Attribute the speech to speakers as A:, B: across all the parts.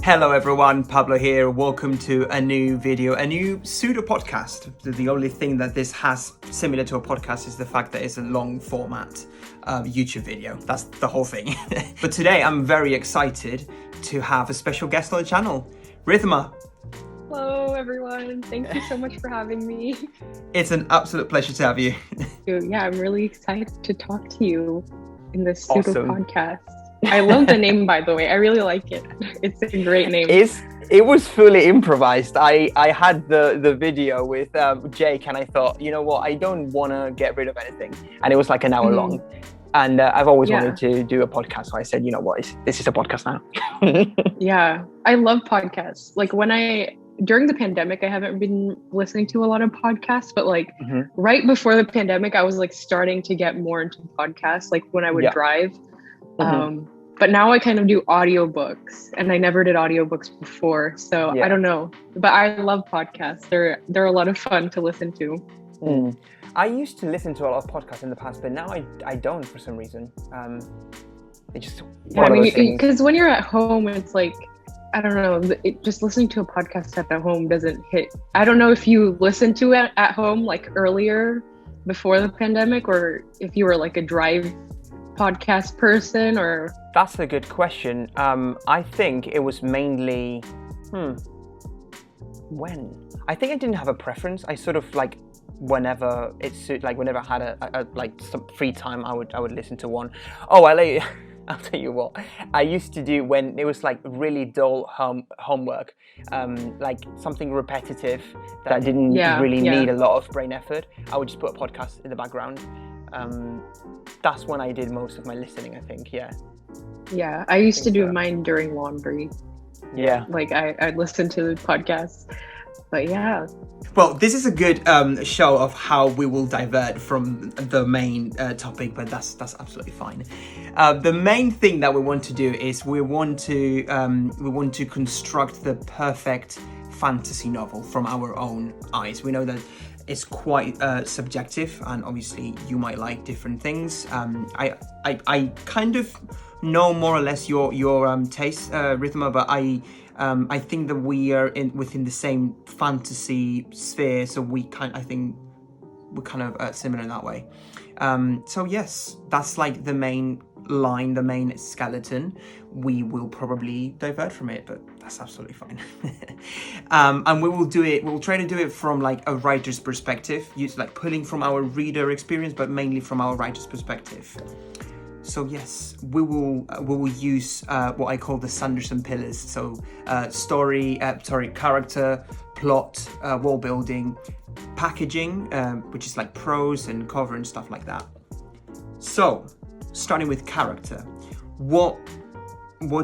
A: Hello everyone, Pablo here. Welcome to a new video, a new pseudo-podcast. The only thing that this has similar to a podcast is the fact that it's a long format YouTube video. That's the whole thing. But today I'm very excited to have a special guest on the channel, Riddhima.
B: Hello everyone, thank you so much for having me.
A: It's an absolute pleasure to have you.
B: Yeah, I'm really excited to talk to you in this pseudo-podcast.
A: Awesome.
B: I love the name, by the way. I really like it. It's a great name.
C: It was fully improvised. I had the video with Jake, and I thought, you know what, I don't want to get rid of anything. And it was like an hour long. And I've always wanted to do a podcast. So I said, you know what, this is a podcast now.
B: Yeah, I love podcasts. Like during the pandemic, I haven't been listening to a lot of podcasts, but right before the pandemic, I was like starting to get more into podcasts, like when I would drive. But now I kind of do audiobooks, and I never did audiobooks before. So I don't know, but I love podcasts. They're a lot of fun to listen to.
C: I used to listen to a lot of podcasts in the past, but now I don't for some reason. It just
B: because when you're at home, it's like, I don't know, just listening to a podcast at home doesn't hit. I don't know if you listen to it at home like earlier before the pandemic, or if you were like a drive podcast person, or...
C: That's a good question. I think it was mainly when I think I didn't have a preference. I sort of like whenever whenever I had a some free time, I would listen to one. I'll tell you what I used to do when it was like really dull homework, like something repetitive that didn't really need a lot of brain effort. I would just put a podcast in the background. That's when I did most of my listening, I think. Yeah,
B: I used to do mine during laundry. Like I'd listen to the podcasts. But yeah.
A: Well, this is a good show of how we will divert from the main topic, but that's absolutely fine. The main thing that we want to do is we want to construct the perfect fantasy novel from our own eyes. We know that it's quite subjective, and obviously you might like different things. I kind of know more or less your taste, Riddhima, but I think that we are within the same fantasy sphere, so I think we're kind of similar in that way. So yes, that's like the main line, the main skeleton. We will probably divert from it, but that's absolutely fine. And we'll try to do it from like a writer's perspective, pulling from our reader experience, but mainly from our writer's perspective. So yes, we will use what I call the Sanderson pillars. So character, plot, world building, packaging, which is like prose and cover and stuff like that. So starting with character, what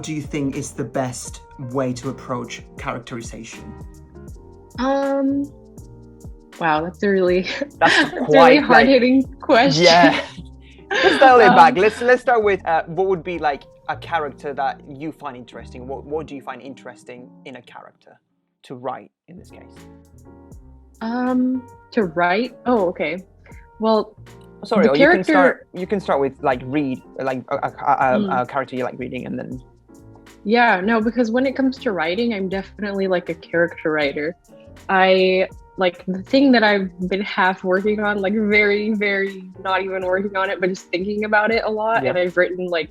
A: do you think is the best way to approach characterization?
B: Wow, that's a really hard-hitting question.
C: Yeah. Let's dial it back. Let's start with what would be like a character that you find interesting. What do you find interesting in a character to write in this case?
B: To write? Oh, okay. Well,
C: sorry. Or you can start with like read like a character you like reading, and then.
B: Yeah, no, because when it comes to writing, I'm definitely like a character writer. Like the thing that I've been half working on, like very, very not even working on it, but just thinking about it a lot. And I've written like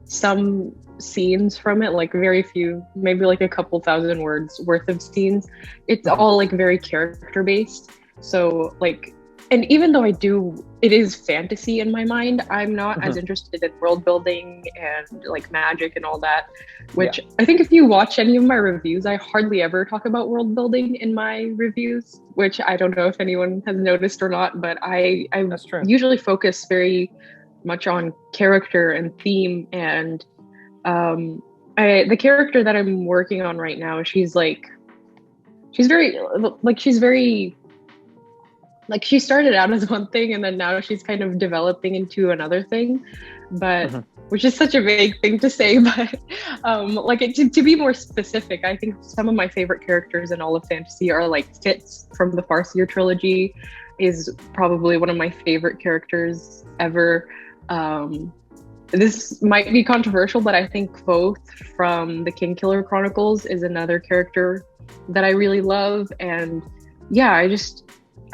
B: some scenes from it, like very few, maybe like a couple thousand words worth of scenes. It's all like very character based. So like, and even though it is fantasy in my mind, I'm not as interested in world building and like magic and all that, which I think if you watch any of my reviews, I hardly ever talk about world building in my reviews, which I don't know if anyone has noticed or not, but I usually focus very much on character and theme. And the character that I'm working on right now, she's she started out as one thing, and then now she's kind of developing into another thing, but which is such a vague thing to say. But to be more specific, I think some of my favorite characters in all of fantasy are like Fitz from the Farseer trilogy is probably one of my favorite characters ever. this might be controversial, but I think Kvothe from the King Killer Chronicles is another character that I really love. And yeah, I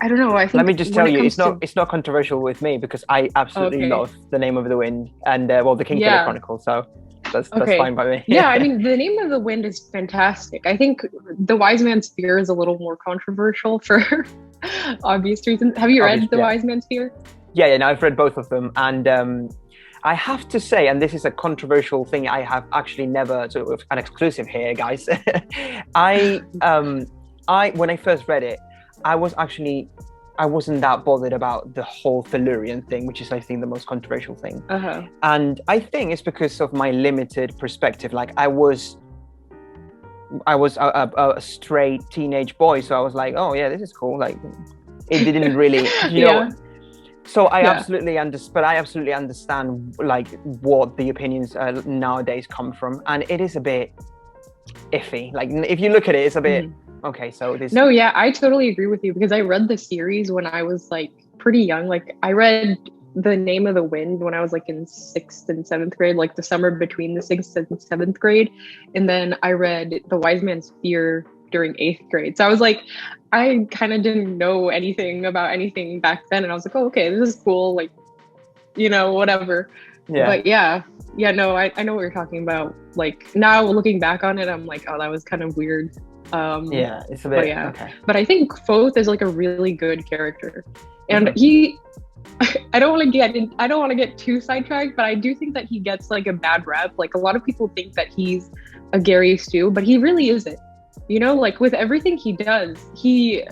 B: don't know. I think
C: let me just tell you, it's not controversial with me because I absolutely love The Name of the Wind and the King Killer Chronicles. So that's fine by me.
B: Yeah, I mean, The Name of the Wind is fantastic. I think The Wise Man's Fear is a little more controversial for obvious reasons. Have you read The Wise Man's Fear?
C: Yeah, no, I've read both of them, and I have to say, and this is a controversial thing, I have actually never sort of an exclusive here, guys. I when I first read it, I wasn't that bothered about the whole Tellurian thing, which is, I think, the most controversial thing. And I think it's because of my limited perspective. Like, I was a straight teenage boy, so I was like, oh yeah, this is cool. Like, it didn't really, you know. So I absolutely understand like what the opinions nowadays come from, and it is a bit iffy. Like, if you look at it, it's a bit okay. So this.
B: No, yeah, I totally agree with you because I read the series when I was like pretty young. Like, I read The Name of the Wind when I was like in 6th and 7th grade, like the summer between the 6th and 7th grade, and then I read The Wise Man's Fear during 8th grade. So I was like, I kind of didn't know anything about anything back then, and I was like, oh, okay, this is cool, like, you know, whatever. But no, I know what you're talking about. Like, now looking back on it, I'm like, oh, that was kind of weird.
C: It's a bit okay.
B: But I think Kvothe is like a really good character, and he I don't want to get too sidetracked, but I do think that he gets like a bad rep. Like, a lot of people think that he's a Gary Stu, but he really isn't. You know, like, with everything he does, he's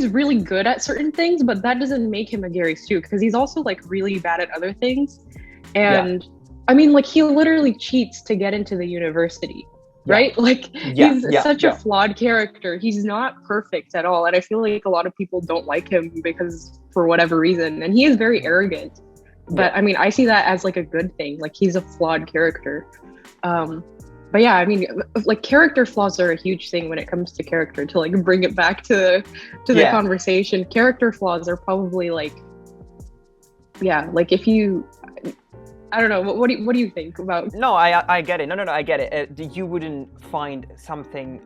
B: really good at certain things, but that doesn't make him a Gary Stu, because he's also like really bad at other things. And I mean, like, he literally cheats to get into the university, right? Like, he's such a flawed character. He's not perfect at all. And I feel like a lot of people don't like him because, for whatever reason, and he is very arrogant. But I mean, I see that as like a good thing. Like, he's a flawed character. But yeah, I mean, like, character flaws are a huge thing when it comes to character. To like bring it back to the conversation, character flaws are probably like, like, if you, I don't know, what do you think about?
C: No, I get it. No, I get it. You wouldn't find something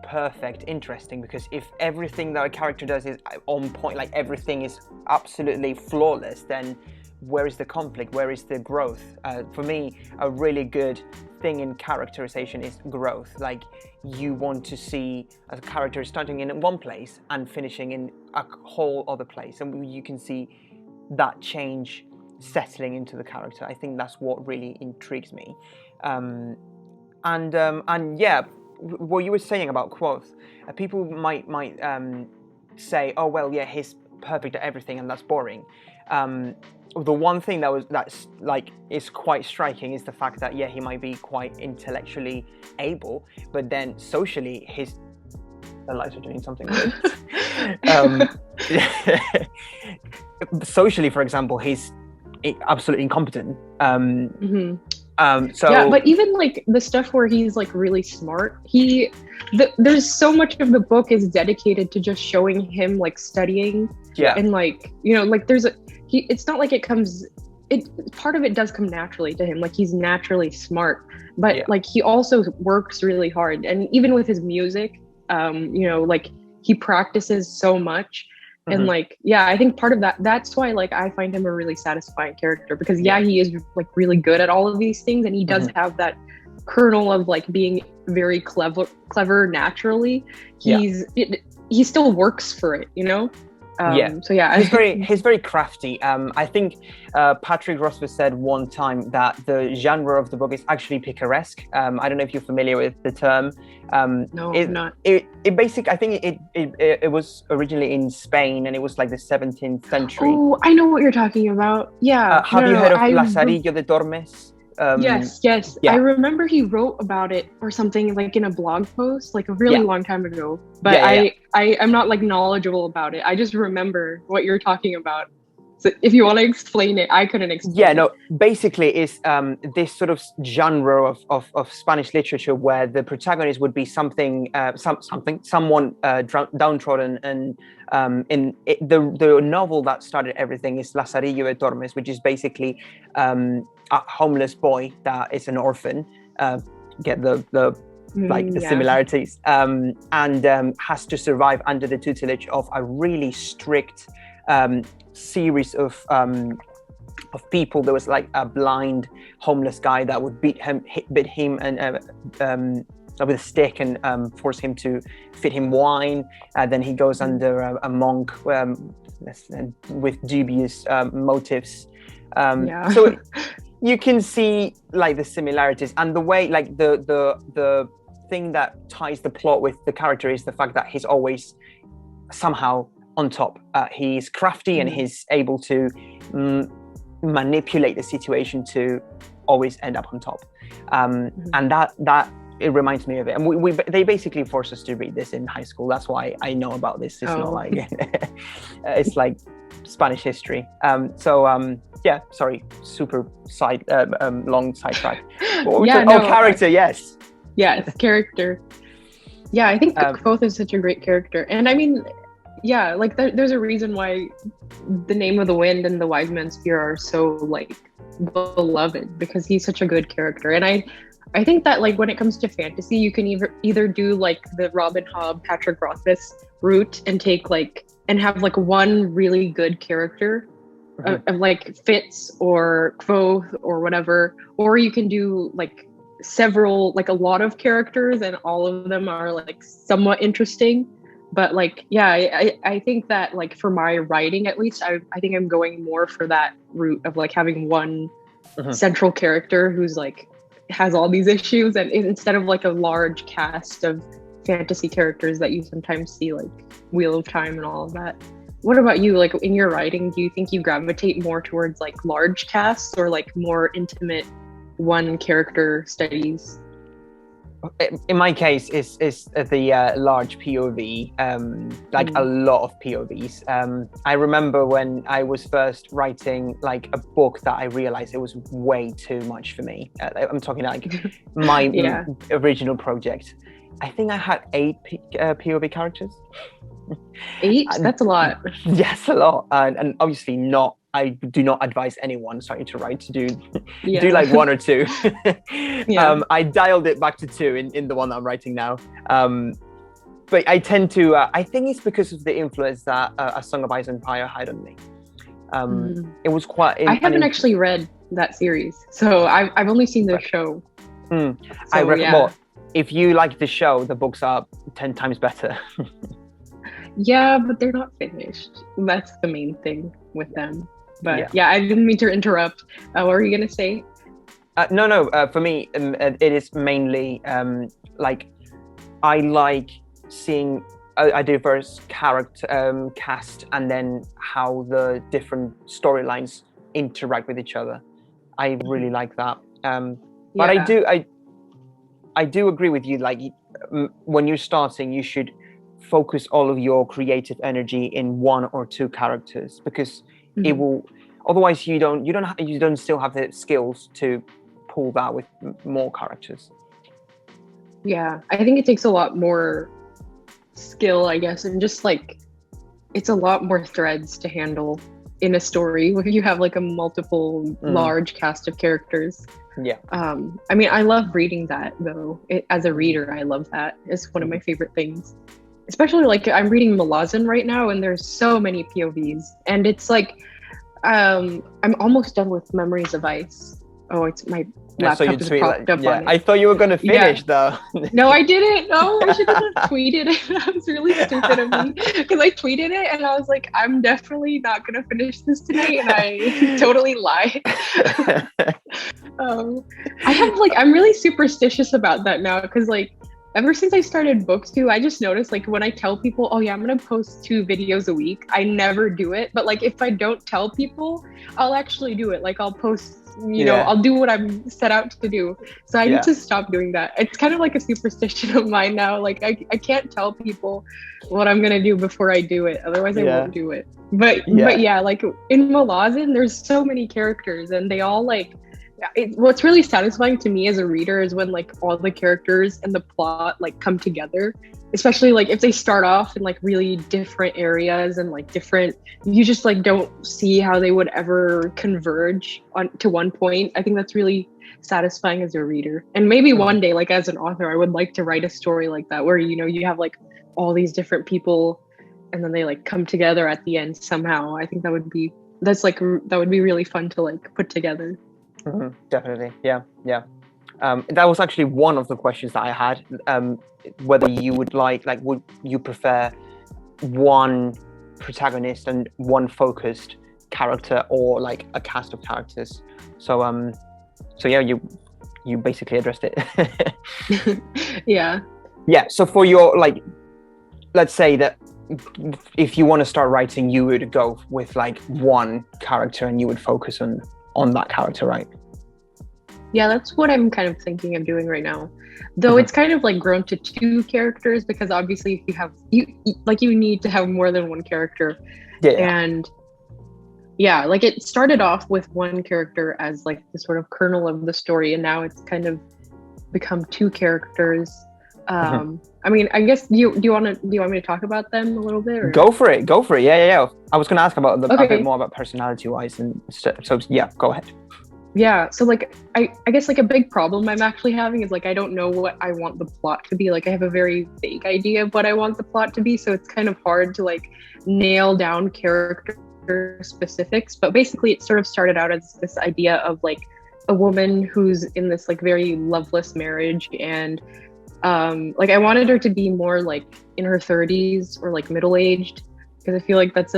C: perfect interesting, because if everything that a character does is on point, like everything is absolutely flawless, then where is the conflict? Where is the growth? For me, a really good thing in characterization is growth. Like, you want to see a character starting in one place and finishing in a whole other place, and you can see that change settling into the character. I think that's what really intrigues me. And yeah, what you were saying about Kvothe, people might say, oh well, yeah, he's perfect at everything, and that's boring. The one thing that's like is quite striking is the fact that he might be quite intellectually able, but then socially the lights are doing something weird. Socially, for example, he's absolutely incompetent. So
B: yeah, but even like the stuff where he's like really smart, there's so much of the book is dedicated to just showing him like studying. And like, you know, like it's not like part of it does come naturally to him. Like, he's naturally smart, but like, he also works really hard. And even with his music, you know, like, he practices so much. And like, I think part of that's why, like, I find him a really satisfying character, because he is like really good at all of these things, and he does have that kernel of like being very clever naturally. He still works for it, you know. So
C: he's very crafty. I think Patrick Rothfuss said one time that the genre of the book is actually picaresque. I don't know if you're familiar with the term.
B: No, I'm not.
C: It basically, I think it was originally in Spain, and it was like the 17th century.
B: Oh, I know what you're talking about. Yeah.
C: Have you heard of Lazarillo de Tormes?
B: Yes. I remember he wrote about it or something, like in a blog post, like a really long time ago. But I'm not like knowledgeable about it. I just remember what you're talking about. So if you want to explain it, I couldn't explain
C: Yeah,
B: it.
C: no, basically it's this sort of genre of Spanish literature where the protagonist would be someone downtrodden, and the novel that started everything is Lazarillo de Tormes, which is basically a homeless boy that is an orphan. Get the similarities, and has to survive under the tutelage of a really strict series of people. There was like a blind homeless guy that would beat him and with a stick and force him to feed him wine. Then he goes under a monk with dubious motives. So you can see like the similarities, and the way like the thing that ties the plot with the character is the fact that he's always somehow on top. He's crafty and he's able to manipulate the situation to always end up on top. And that it reminds me of it. And they basically forced us to read this in high school. That's why I know about this. It's not like it's like Spanish history. Yeah, sorry, super long sidetrack. Character, yes.
B: Yes, character. Yeah, I think Kvothe is such a great character. And I mean, yeah, like there's a reaon why The Name of the Wind and The Wise Man's Fear are so like beloved, because he's such a good character. And I think that like when it comes to fantasy, you can either do like the Robin Hobb, Patrick Rothfuss route and take like and have like one really good character of like Fitz or Kvothe or whatever, or you can do like several, like a lot of characters and all of them are like somewhat interesting. But like, yeah, I think that like for my writing, at least, I think I'm going more for that route of like having one central character who's like has all these issues, and instead of like a large cast of fantasy characters that you sometimes see like Wheel of Time and all of that. What about you? Like in your writing, do you think you gravitate more towards like large casts or like more intimate one character studies?
C: In my case, it's the large POV, like a lot of POVs. I remember when I was first writing like a book that I realized it was way too much for me. I'm talking like my original project. I think I had 8 POV characters.
B: 8? That's a lot.
C: Yes, a lot. And obviously not. I do not advise anyone starting to write to do like 1 or 2. I dialed it back to 2 in the one that I'm writing now. But I tend to, I think it's because of the influence that A Song of Ice and Fire had on me. It was quite...
B: I haven't actually read that series, so I've only seen the show.
C: I recommend. Well, if you like the show, the books are 10 times better.
B: Yeah, but they're not finished. That's the main thing with them. But yeah, I didn't mean to interrupt. What were you going to say?
C: No. For me, it is mainly like I like seeing a diverse character cast, and then how the different storylines interact with each other. I really like that. But I do agree with you. Like when you're starting, you should focus all of your creative energy in 1 or 2 characters, because it will. Otherwise, you don't still have the skills to pull that with more characters.
B: Yeah, I think it takes a lot more skill, I guess, and just like it's a lot more threads to handle in a story when you have like a multiple large cast of characters.
C: Yeah.
B: I mean, I love reading that though. As a reader, I love that. It's one of my favorite things. Especially like I'm reading Malazan right now, and there's so many POVs, and it's like I'm almost done with Memories of Ice. Oh, it's my laptop is propped up on it.
C: I thought you were gonna finish though.
B: No, I didn't. No, I should have tweeted it. That was really stupid of me, because I tweeted it and I was like, I'm definitely not gonna finish this tonight, and I totally lied. I'm really superstitious about that now, because like ever since I started booktube, I just noticed like when I tell people, oh yeah, I'm gonna post 2 videos a week, I never do it. But like if I don't tell people, I'll actually do it. Like I'll post, I'll do what I'm set out to do. So I need to stop doing that. It's kind of like a superstition of mine now. Like I can't tell people what I'm gonna do before I do it. Otherwise I won't do it. But yeah, like in Malazan, there's so many characters, and they all like. What's really satisfying to me as a reader is when like all the characters and the plot like come together, especially like if they start off in like really different areas and like different, you just like don't see how they would ever converge on to one point. I think that's really satisfying as a reader. And maybe one day, like as an author, I would like to write a story like that where, you know, you have like all these different people and then they like come together at the end somehow. I think that would be really fun to like put together.
C: Definitely, yeah. That was actually one of the questions that I had. Whether you would would you prefer one protagonist and one focused character, or like a cast of characters? So yeah, you basically addressed it.
B: Yeah.
C: So for your, like, let's say that if you want to start writing, you would go with like one character and you would focus on that character, right?
B: Yeah, that's what I'm kind of thinking of doing right now. Though it's kind of like grown to two characters, because obviously if you need to have more than one character. And yeah, like it started off with one character as like the sort of kernel of the story, and now it's kind of become two characters. I mean, I guess do you want me to talk about them a little bit? Or?
C: Go for it. Yeah. I was going to ask about a bit more about personality wise and stuff. So yeah, go ahead.
B: Yeah, so like I guess like a big problem I'm actually having is like I don't know what I want the plot to be. Like I have a very vague idea of what I want the plot to be, so it's kind of hard to like nail down character specifics. But basically it sort of started out as this idea of like a woman who's in this like very loveless marriage, and like I wanted her to be more like in her 30s or like middle-aged, because I feel like that's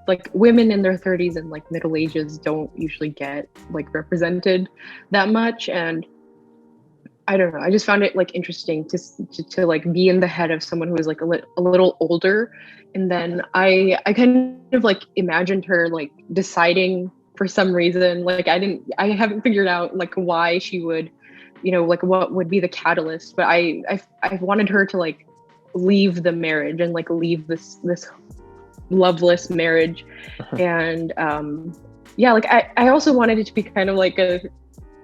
B: like women in their 30s and like middle ages don't usually get like represented that much. And I don't know, I just found it like interesting to like be in the head of someone who is like a little older. And then I kind of like imagined her like deciding for some reason, like I haven't figured out like why she would, you know, like what would be the catalyst, but I wanted her to like leave the marriage and like leave this loveless marriage. And yeah, like I also wanted it to be kind of like a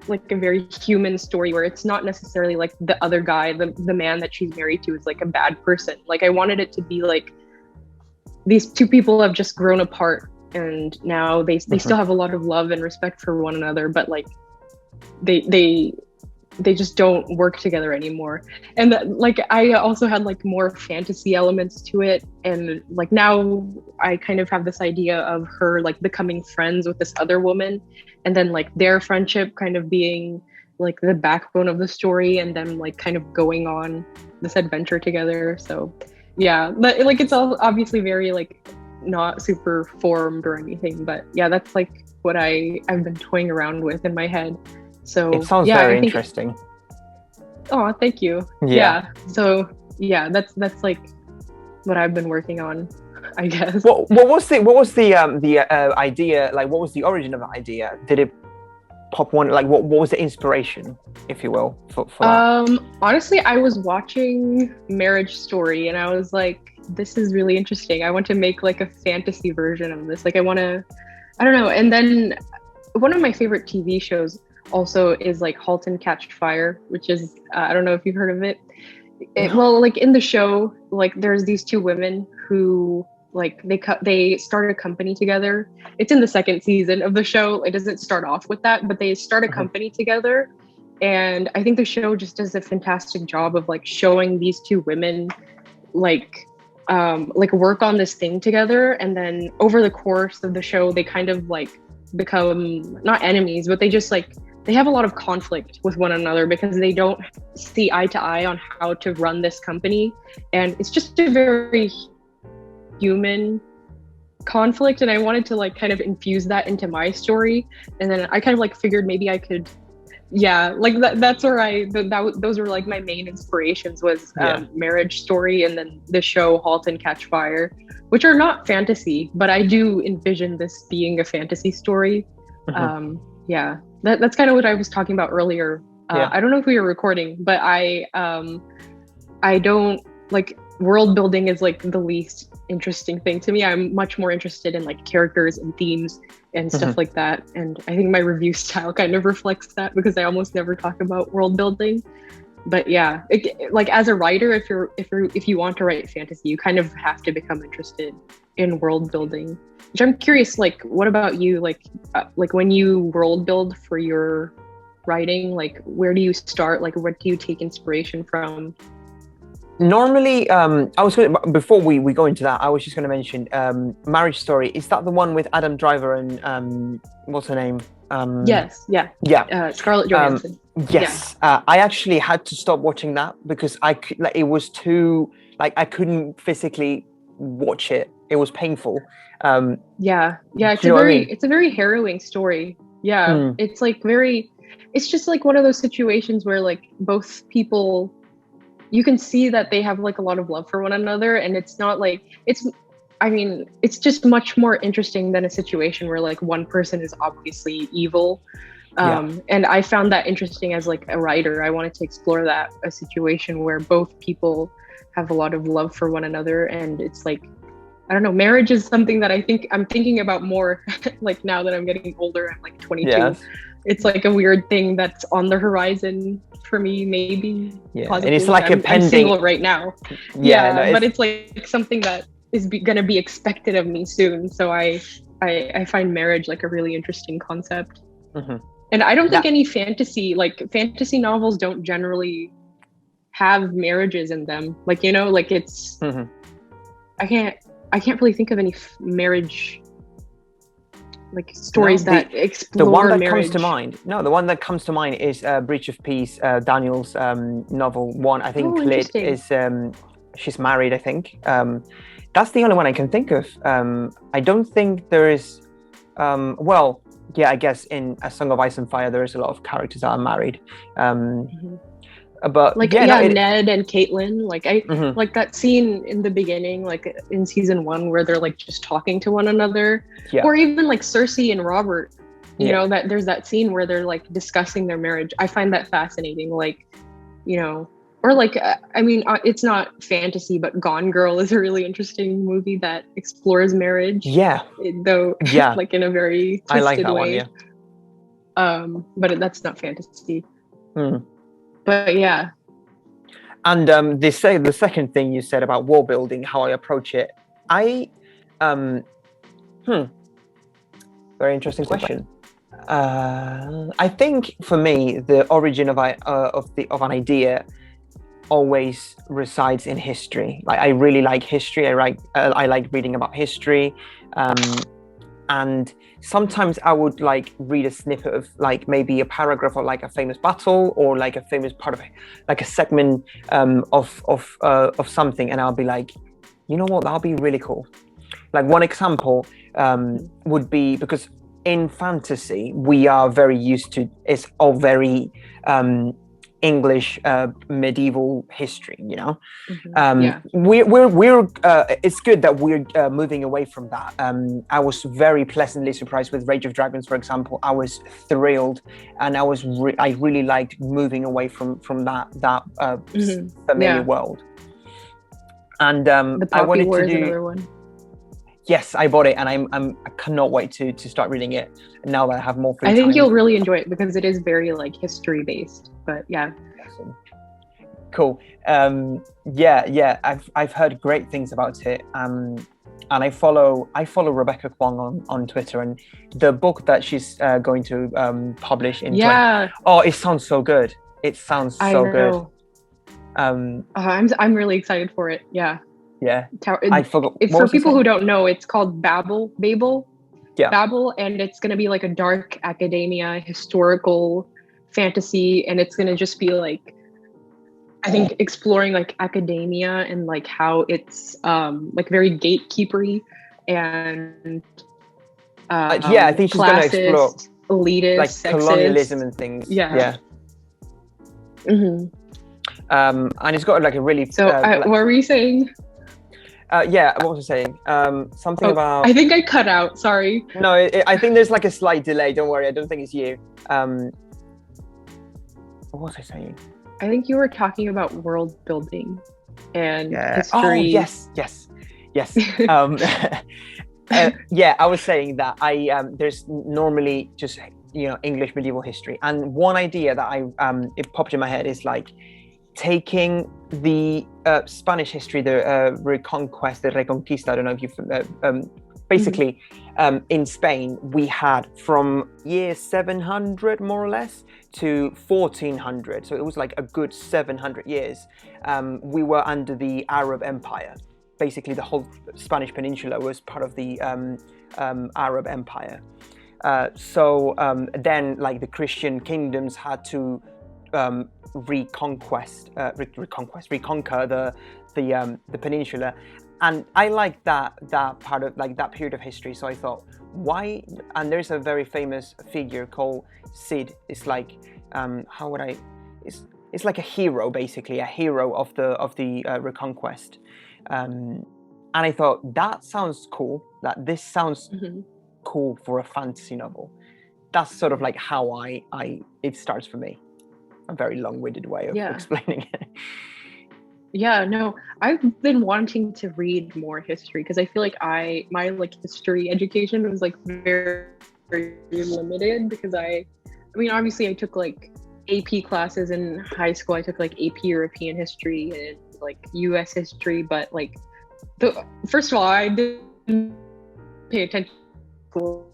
B: very human story, where it's not necessarily like the other guy, the man that she's married to is like a bad person. Like I wanted it to be like these two people have just grown apart, and now they still have a lot of love and respect for one another, but like they just don't work together anymore. And that, like I also had like more fantasy elements to it, and like now I kind of have this idea of her like becoming friends with this other woman, and then like their friendship kind of being like the backbone of the story, and then like kind of going on this adventure together. So yeah, but like it's all obviously very like not super formed or anything, but yeah, that's like what I've been toying around with in my head. So
C: it sounds very interesting.
B: Oh, thank you. Yeah. So yeah, that's like what I've been working on, I guess.
C: What was the idea? Like, what was the origin of the idea? Did it pop one? Like, what was the inspiration, if you will, for that?
B: Honestly, I was watching Marriage Story, and I was like, this is really interesting. I want to make like a fantasy version of this. Like, I don't know. And then one of my favorite TV shows also is like *Halt and Catch Fire*, which is I don't know if you've heard of it. Well, like in the show, like there's these two women who like they start a company together. It's in the second season of the show. It doesn't start off with that, but they start a company together, and I think the show just does a fantastic job of like showing these two women like work on this thing together, and then over the course of the show they kind of like become not enemies, but they just like they have a lot of conflict with one another because they don't see eye to eye on how to run this company. And it's just a very human conflict. And I wanted to like kind of infuse that into my story. And then I kind of like figured maybe I could, like that's where those were like my main inspirations was Marriage Story, and then the show *Halt and Catch Fire*, which are not fantasy, but I do envision this being a fantasy story. That's kind of what I was talking about earlier. I don't know if we were recording, but I don't like world building is like the least interesting thing to me. I'm much more interested in like characters and themes and stuff like that. And I think my review style kind of reflects that because I almost never talk about world building. But yeah, like as a writer, if you want to write fantasy, you kind of have to become interested in world building. Which I'm curious, like, what about you? Like when you world build for your writing, like where do you start? Like what do you take inspiration from?
C: Normally, before we go into that, I was just going to mention Marriage Story. Is that the one with Adam Driver and what's her name?
B: Yes, yeah. Scarlett Johansson.
C: Yes, yeah. I actually had to stop watching that because it was too, like, I couldn't physically watch it. It was painful.
B: It's a very harrowing story. Yeah, it's like it's just like one of those situations where like both people, you can see that they have like a lot of love for one another, and it's not like it's just much more interesting than a situation where like one person is obviously evil. And I found that interesting as like a writer. I wanted to explore a situation where both people have a lot of love for one another, and it's like, I don't know, marriage is something that I think I'm thinking about more like now that I'm getting older. I'm like 22.
C: Yes.
B: It's like a weird thing that's on the horizon for me, maybe.
C: Yeah,
B: possibly.
C: and it's like
B: I'm single right now. But it's like something that is going to be expected of me soon. So I find marriage like a really interesting concept. And I don't think any fantasy novels don't generally have marriages in them. Like, you know, like it's, I can't really think of any marriage like stories that explore
C: the one that
B: marriage.
C: comes to mind. No, the one that comes to mind is Breach of Peace, Daniel's novel one. I think Lit is she's married, I think. That's the only one I can think of. I don't think there is I guess in A Song of Ice and Fire there is a lot of characters that are married. But
B: like Ned and Caitlin, like like that scene in the beginning, like in season 1 where they're like just talking to one another, or even like Cersei and Robert, you know, that there's that scene where they're like discussing their marriage. I find that fascinating, like, you know, or like it's not fantasy, but Gone Girl is a really interesting movie that explores marriage, like in a very twisted
C: I like that
B: way.
C: one,
B: but that's not fantasy. But yeah.
C: And the second thing you said about world building, how I approach it, very interesting question. I think for me, the origin of an idea always resides in history. Like, I really like history. I like reading about history, and sometimes I would like read a snippet of like maybe a paragraph of like a famous battle or like a famous part of like a segment of something, and I'll be like, you know what, that'll be really cool. Like one example would be, because in fantasy we are very used to, it's all very English medieval history, you know. We're it's good that we're moving away from that. I was very pleasantly surprised with Rage of Dragons, for example. I was thrilled, and I really liked moving away from that familiar world. And
B: the Poppy
C: I wanted
B: War
C: to
B: is
C: do
B: another one.
C: Yes, I bought it, and I cannot wait to start reading it now that I have more free time.
B: I think you'll really enjoy it because it is very like history based. But yeah.
C: Awesome. Cool. I've heard great things about it. And I follow Rebecca Kwong on Twitter, and the book that she's going to publish in it sounds so good. It sounds so good.
B: I'm really excited for it. Yeah.
C: Yeah,
B: I forgot. For people who don't know, it's called Babel, and it's going to be like a dark academia historical fantasy, and it's going to just be like, I think, exploring like academia and like how it's like very gatekeepery and
C: I think she's going to explore
B: elitist,
C: like
B: sexist,
C: colonialism and things. And it's got like a really
B: what were you saying?
C: What was I saying? Something about...
B: I think I cut out, sorry.
C: No, I think there's like a slight delay. Don't worry, I don't think it's you. What was I saying?
B: I think you were talking about world building and history.
C: Oh, yes. Yes. Yeah, I was saying that there's normally just English medieval history, and one idea that it popped in my head is like taking the Spanish history, the Reconquest, the Reconquista. I don't know if you've basically in Spain we had from year 700 more or less to 1400, so it was like a good 700 years. We were under the Arab Empire. Basically, the whole Spanish peninsula was part of the Arab Empire. So then, like, the Christian kingdoms had to reconquer the peninsula, and I like that part of like that period of history. So I thought, why? And there's a very famous figure called Cid. It's like it's like a hero, basically a hero of the Reconquest. And I thought that sounds cool. That this sounds cool for a fantasy novel. That's sort of like how it starts for me. A very long-winded way of explaining it.
B: Yeah, no, I've been wanting to read more history because I feel like my history education was like very, very limited because I mean, obviously I took like AP classes in high school. I took like AP European history and like US history, but like first of all, I didn't pay attention to school.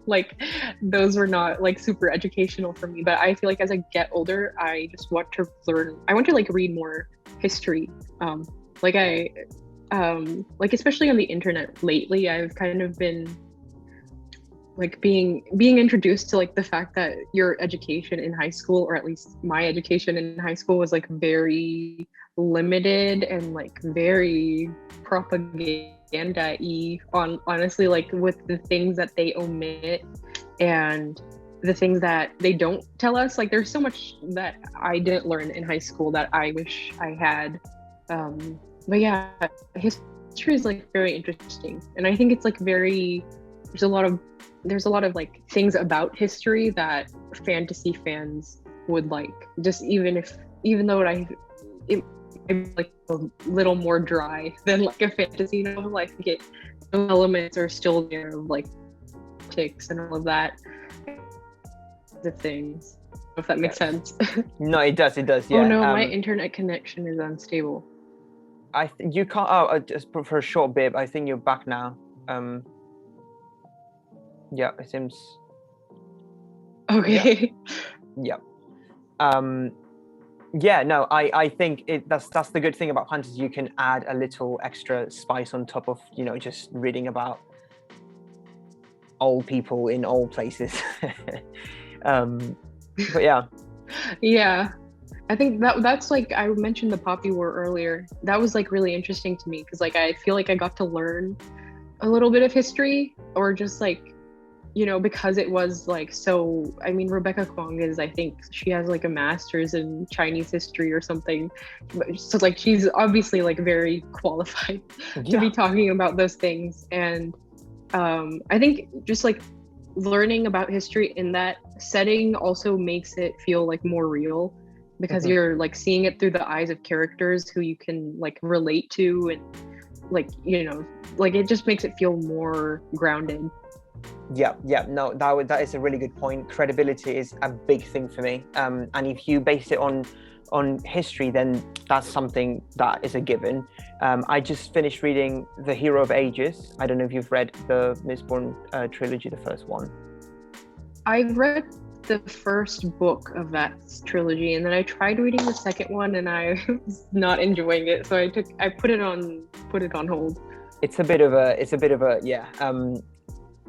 B: Like those were not like super educational for me, but I feel like as I get older, I just want to learn. I want to like read more history. Like especially on the internet lately, I've kind of been like being introduced to like the fact that your education in high school, or at least my education in high school, was like very limited and like very propaganda-y on honestly, like with the things that they omit and the things that they don't tell us. Like there's so much that I didn't learn in high school that I wish I had. But yeah, history is like very interesting, and I think it's like there's a lot of like things about history that fantasy fans would like, just even though it like a little more dry than like a fantasy novel. I think the elements are still there of like politics and all of that, the things, if that makes sense.
C: No, it does, yeah.
B: Oh no, my internet connection is unstable.
C: You can't just for a short bit. I think you're back now. Yeah, it seems
B: okay.
C: Yeah. Yeah, no, I think that's the good thing about fantasy. You can add a little extra spice on top of just reading about old people in old places. But
B: yeah, I think that's like, I mentioned the Poppy War earlier. That was like really interesting to me because like I feel like I got to learn a little bit of history, or just like because it was like, so I mean, Rebecca Kwong I think she has like a master's in Chinese history or something, so like she's obviously like very qualified to be talking about those things. And I think just like learning about history in that setting also makes it feel like more real, because you're like seeing it through the eyes of characters who you can like relate to, and like like it just makes it feel more grounded.
C: Yeah, no, that is a really good point. Credibility is a big thing for me, and if you base it on history, then that's something that is a given. I just finished reading The Hero of Ages. I don't know if you've read the Mistborn trilogy, the first one.
B: I've read the first book of that trilogy, and then I tried reading the second one, and I was not enjoying it, so I put it on hold. It's a bit of
C: a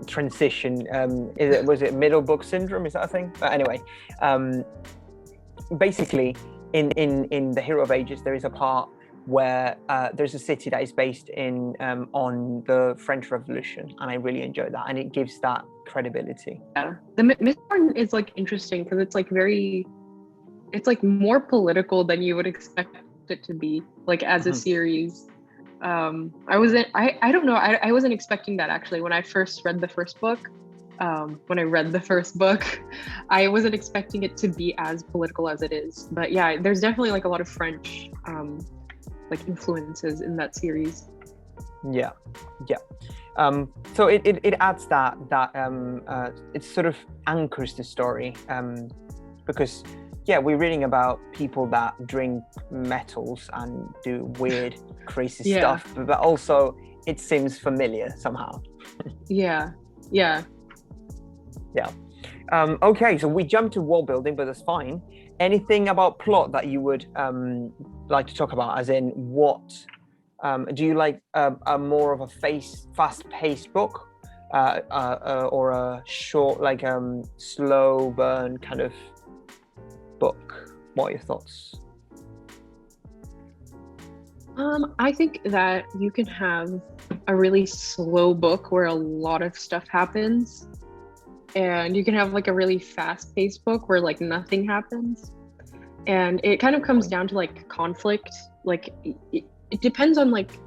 C: transition. Was it middle book syndrome? Is that a thing? But anyway, basically in The Hero of Ages, there is a part where there's a city that is based on the French Revolution, and I really enjoyed that, and it gives that credibility.
B: Yeah, the Mistborn is like interesting because it's like more political than you would expect it to be, like as a series. I don't know. I wasn't expecting that actually when I first read the first book. I wasn't expecting it to be as political as it is. But yeah, there's definitely like a lot of French like influences in that series.
C: Yeah, yeah. So it adds that it sort of anchors the story, because we're reading about people that drink metals and do weird, crazy
B: Yeah.
C: stuff, but also it seems familiar somehow.
B: Yeah.
C: Okay, so we jumped to world building, but that's fine. Anything about plot that you would like to talk about? As in, what do you like? A more of a fast-paced book, or a short, like slow burn kind of book? What are your thoughts?
B: I think that you can have a really slow book where a lot of stuff happens, and you can have like a really fast-paced book where like nothing happens. And it kind of comes down to like conflict. Like it depends on like,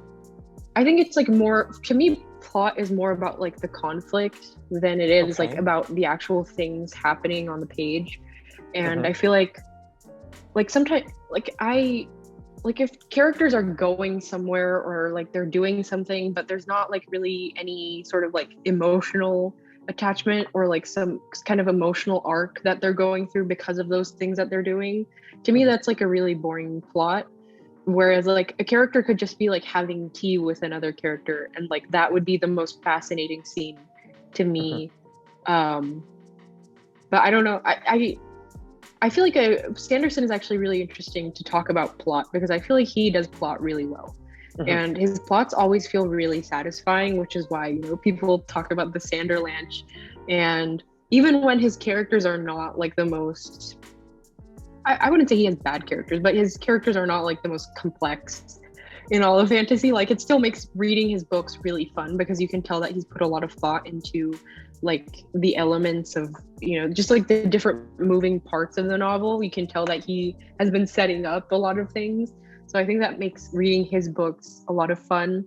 B: I think it's like more, to me, plot is more about like the conflict than it is like about the actual things happening on the page. And I feel like sometimes like if characters are going somewhere or like they're doing something, but there's not like really any sort of like emotional attachment or like some kind of emotional arc that they're going through because of those things that they're doing, to me that's like a really boring plot. Whereas like a character could just be like having tea with another character, and like that would be the most fascinating scene to me. But I don't know, I feel like Sanderson is actually really interesting to talk about plot, because I feel like he does plot really well. And his plots always feel really satisfying, which is why, you know, people talk about the Sanderlanche. And even when his characters are not like the most, I wouldn't say he has bad characters, but his characters are not like the most complex in all of fantasy, like it still makes reading his books really fun, because you can tell that he's put a lot of thought into like the elements of, you know, just like the different moving parts of the novel. You can tell that he has been setting up a lot of things. So I think that makes reading his books a lot of fun.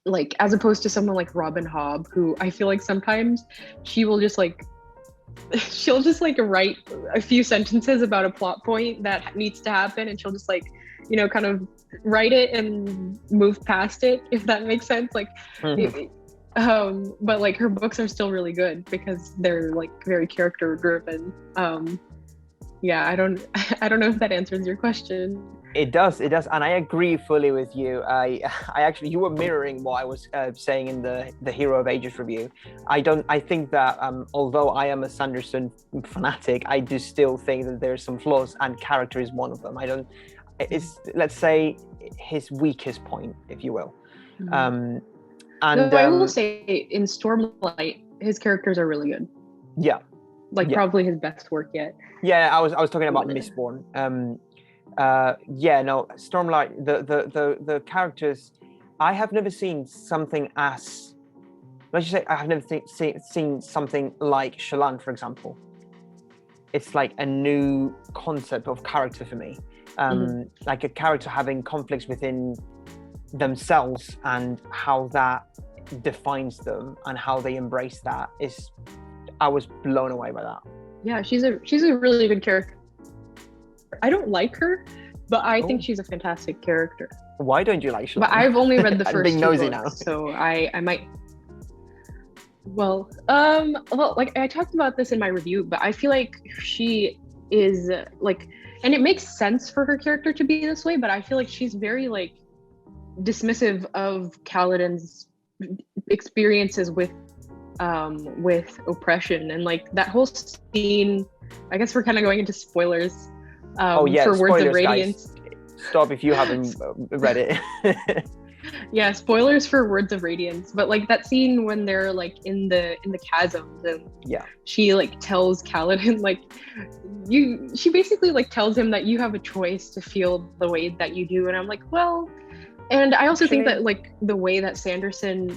B: Like, as opposed to someone like Robin Hobb, who I feel like sometimes she will just like, she'll just like write a few sentences about a plot point that needs to happen, and she'll just like, you know, kind of write it and move past it, if that makes sense. Like, but like her books are still really good because they're like very character driven. Yeah, I don't know if that answers your question.
C: It does, and I agree fully with you. I actually, you were mirroring what I was saying in the Hero of Ages review. I think that although I am a Sanderson fanatic, I do still think that there's some flaws, and character is one of them. It's, let's say, his weakest point, if you will. And
B: though I will say, in Stormlight, his characters are really good.
C: Yeah,
B: like probably his best work yet.
C: Yeah, I was talking about Mistborn. Stormlight, the characters, I have never seen something as, let's just say, I have never seen something like Shallan, for example. It's like a new concept of character for me. Like a character having conflicts within themselves, and how that defines them and how they embrace that is, I was blown away by that. Yeah,
B: she's a really good character. I don't like her, but I think she's a fantastic character.
C: Why don't you like Shallan?
B: But I've only read the first two books,
C: now.
B: So I might. Well, like I talked about this in my review, but I feel like she is like, and it makes sense for her character to be this way, but I feel like she's very like dismissive of Kaladin's experiences with oppression, and like that whole scene. I guess we're kind of going into spoilers. For Words of Radiance.
C: Guys, stop if you haven't read it.
B: Yeah, spoilers for Words of Radiance. But like that scene when they're like in the chasms, and she like tells Kaladin like she basically like tells him that you have a choice to feel the way that you do, and I'm like, well. And I also think that like the way that Sanderson,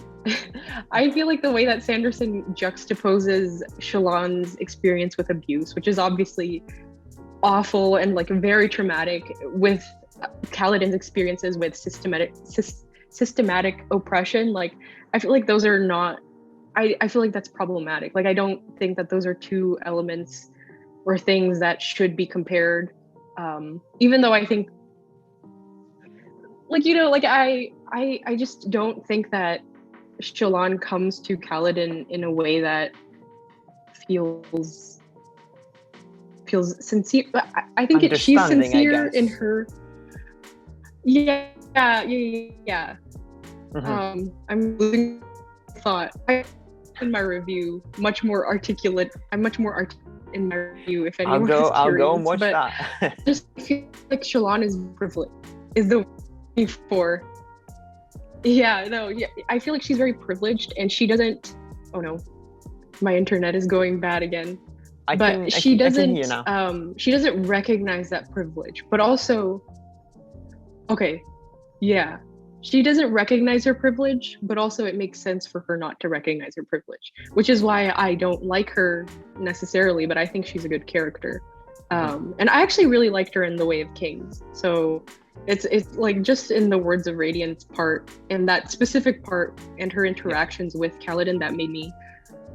B: I feel like the way that Sanderson juxtaposes Shallan's experience with abuse, which is obviously awful and like very traumatic, with Kaladin's experiences with systematic oppression. Like, I feel like those are not, I feel like that's problematic. Like, I don't think that those are two elements or things that should be compared. Even though I think, like, you know, like I I just don't think that Shallan comes to Kaladin in a way that feels sincere. I think she's sincere in her. Yeah. I'm losing thought in my review. Much more articulate. I'm much more articulate in my review. If anyone is curious,
C: I'll go and watch that.
B: Just feel like Shallan is privileged. Is the for. Yeah, no, yeah. I feel like she's very privileged, and she doesn't. Oh no, my internet is going bad again. She doesn't recognize that privilege. But also, okay, yeah, she doesn't recognize her privilege. But also, it makes sense for her not to recognize her privilege, which is why I don't like her necessarily. But I think she's a good character, and I actually really liked her in The Way of Kings. So. It's like just in the Words of Radiance part, and that specific part, and her interactions with Kaladin that made me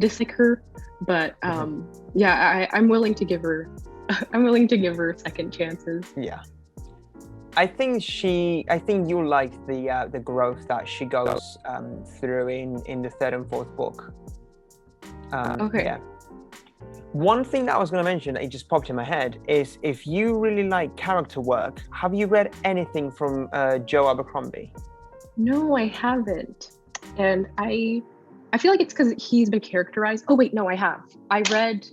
B: dislike her. But yeah, I'm willing to give her second chances.
C: Yeah, I think you'll like the growth that she goes through in the third and fourth book.
B: Okay.
C: Yeah. One thing that I was going to mention, it just popped in my head, is if you really like character work, have you read anything from Joe Abercrombie?
B: No, I haven't. And I feel like it's because he's been characterized. Oh wait, no, I have. I read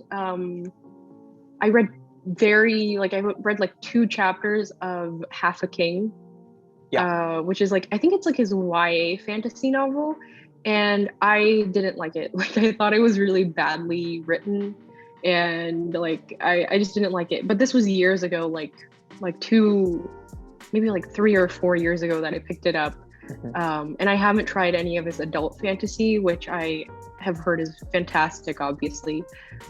B: like 2 chapters of Half a King, which is like, I think it's like his YA fantasy novel, and I didn't like it. Like, I thought it was really badly written. And like I just didn't like it. But this was years ago, like 3 or 4 years ago that I picked it up. And I haven't tried any of his adult fantasy, which I have heard is fantastic, obviously.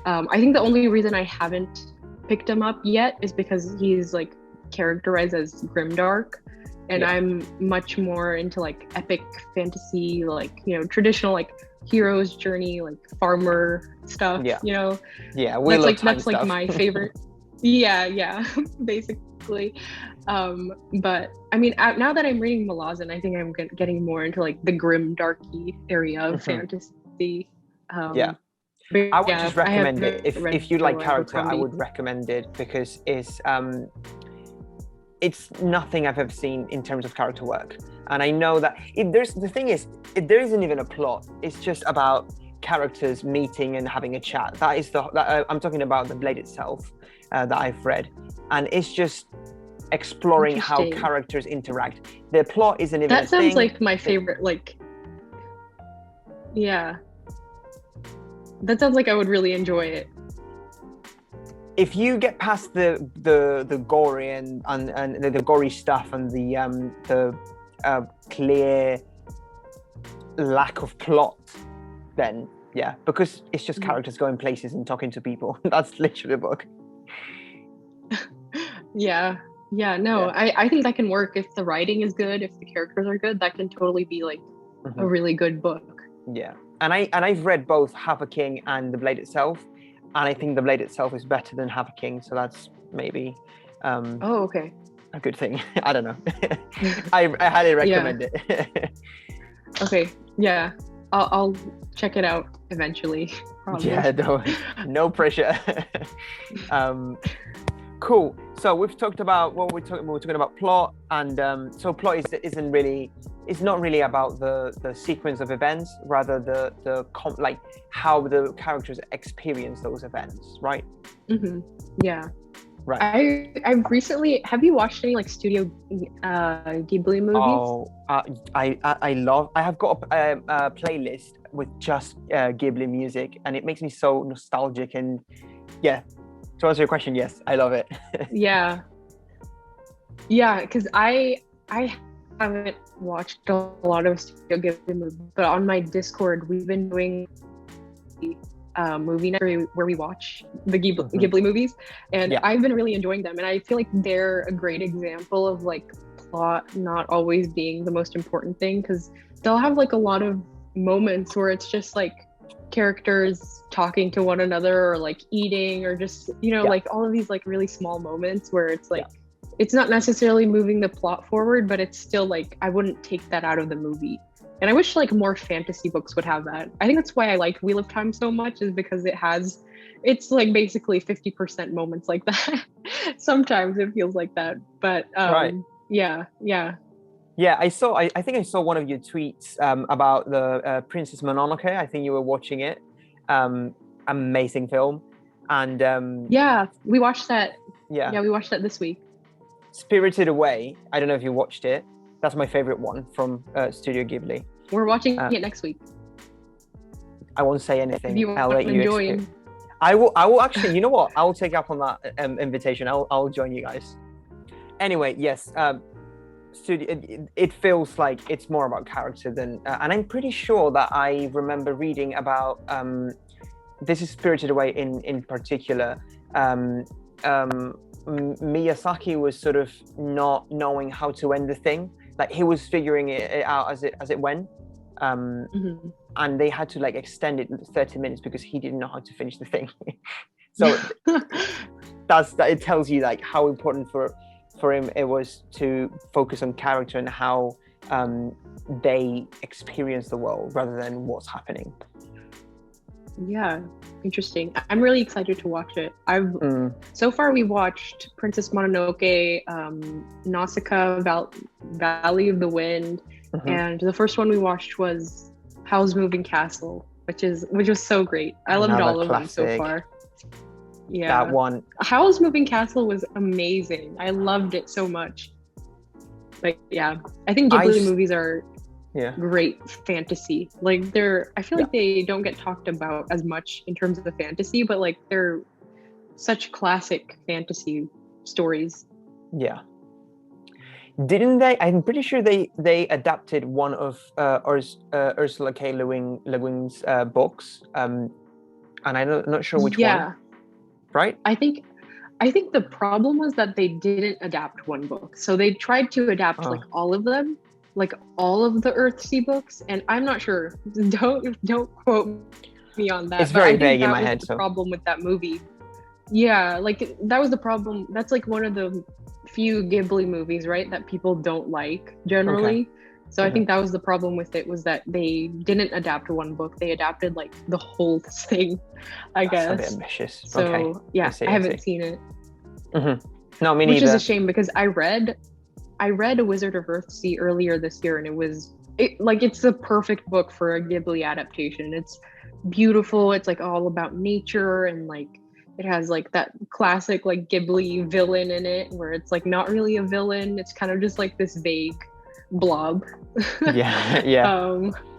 B: I think the only reason I haven't picked him up yet is because he's like characterized as grimdark, and I'm much more into like epic fantasy, like, you know, traditional like hero's journey, like farmer stuff, you know.
C: Yeah,
B: that's like my favorite. yeah basically. But I mean, now that I'm reading Malazan, I think I'm getting more into like the grim darky area of fantasy. I
C: would just recommend it if you like character. I would recommend it because it's nothing I've ever seen in terms of character work. And I know that there isn't even a plot. It's just about characters meeting and having a chat. That is I'm talking about the Blade itself that I've read, and it's just exploring how characters interact. The plot isn't even.
B: That sounds like my favorite. Like, yeah, that sounds like I would really enjoy it.
C: If you get past the gory and the gory stuff and the clear lack of plot, then yeah, because it's just characters going places and talking to people. That's literally the book. I think that can work if the writing is good, if the characters are good. That can totally be like a really good book. Yeah, and I've read both Half a King and The Blade itself, and I think The Blade itself is better than Half a King, so that's maybe
B: okay, a
C: good thing. I don't know. I highly recommend it.
B: Okay, yeah, I'll check it out eventually. Probably.
C: Yeah, no pressure. Cool. So we've talked about we're talking about plot, and so plot it's not really about the sequence of events, rather like how the characters experience those events, right?
B: Yeah.
C: Right.
B: I've recently. Have you watched any like Studio Ghibli movies?
C: Oh, I love. I have got a playlist with just Ghibli music, and it makes me so nostalgic. And yeah, to answer your question, yes, I love it. yeah,
B: because I haven't watched a lot of Studio Ghibli movies, but on my Discord we've been doing movie night where we watch the Ghibli movies, and I've been really enjoying them, and I feel like they're a great example of like plot not always being the most important thing, because they'll have like a lot of moments where it's just like characters talking to one another or like eating or just like all of these like really small moments where it's like it's not necessarily moving the plot forward, but it's still like I wouldn't take that out of the movie. And I wish like more fantasy books would have that. I think that's why I like Wheel of Time so much, is because it's like basically 50% moments like that. Sometimes it feels like that, but
C: Right.
B: yeah.
C: Yeah, I think I saw one of your tweets about the Princess Mononoke. I think you were watching it. Amazing film. And
B: Yeah, we watched that.
C: yeah,
B: Yeah, we watched that this week.
C: Spirited Away. I don't know if you watched it. That's my favorite one from Studio Ghibli.
B: We're watching it next week.
C: I won't say anything.
B: You
C: I'll let you
B: join.
C: I will actually. You know what? I will take up on that invitation. I'll join you guys. Anyway, yes. Studio. It feels like it's more about character than, and I'm pretty sure that I remember reading about. This is Spirited Away in particular. Miyazaki was sort of not knowing how to end the thing. Like he was figuring it out as it went. And they had to like extend it 30 minutes because he didn't know how to finish the thing. So it tells you like how important for him it was to focus on character and how they experience the world rather than what's happening.
B: Yeah, interesting. I'm really excited to watch it. So far we watched Princess Mononoke, Nausicaa, Valley of the Wind, and the first one we watched was Howl's Moving Castle, which was so great. I loved all of them so far. Yeah,
C: that one.
B: Howl's Moving Castle was amazing. I loved it so much. Like, yeah, I think Ghibli movies are great fantasy. Like I feel like they don't get talked about as much in terms of the fantasy, but like they're such classic fantasy stories.
C: Yeah. Didn't they? I'm pretty sure they adapted one of Ursula K. Le Guin's books, and I'm not sure which one. Right?
B: I think the problem was that they didn't adapt one book, so they tried to adapt like all of them, like all of the Earthsea books, and I'm not sure. Don't quote me on that.
C: It's very vague in my head.
B: The problem with that movie. Yeah, like that was the problem. That's like one of the few Ghibli movies, right, that people don't like generally. So I think that was the problem with it, was that they didn't adapt one book. They adapted like the whole thing, I guess.
C: That's a bit ambitious.
B: So yeah, I haven't seen it.
C: No, me neither.
B: Which is a shame, because I read A Wizard of Earthsea earlier this year, and it's the perfect book for a Ghibli adaptation. It's beautiful. It's like all about nature, and like it has like that classic like Ghibli villain in it, where it's like not really a villain. It's kind of just like this vague blob.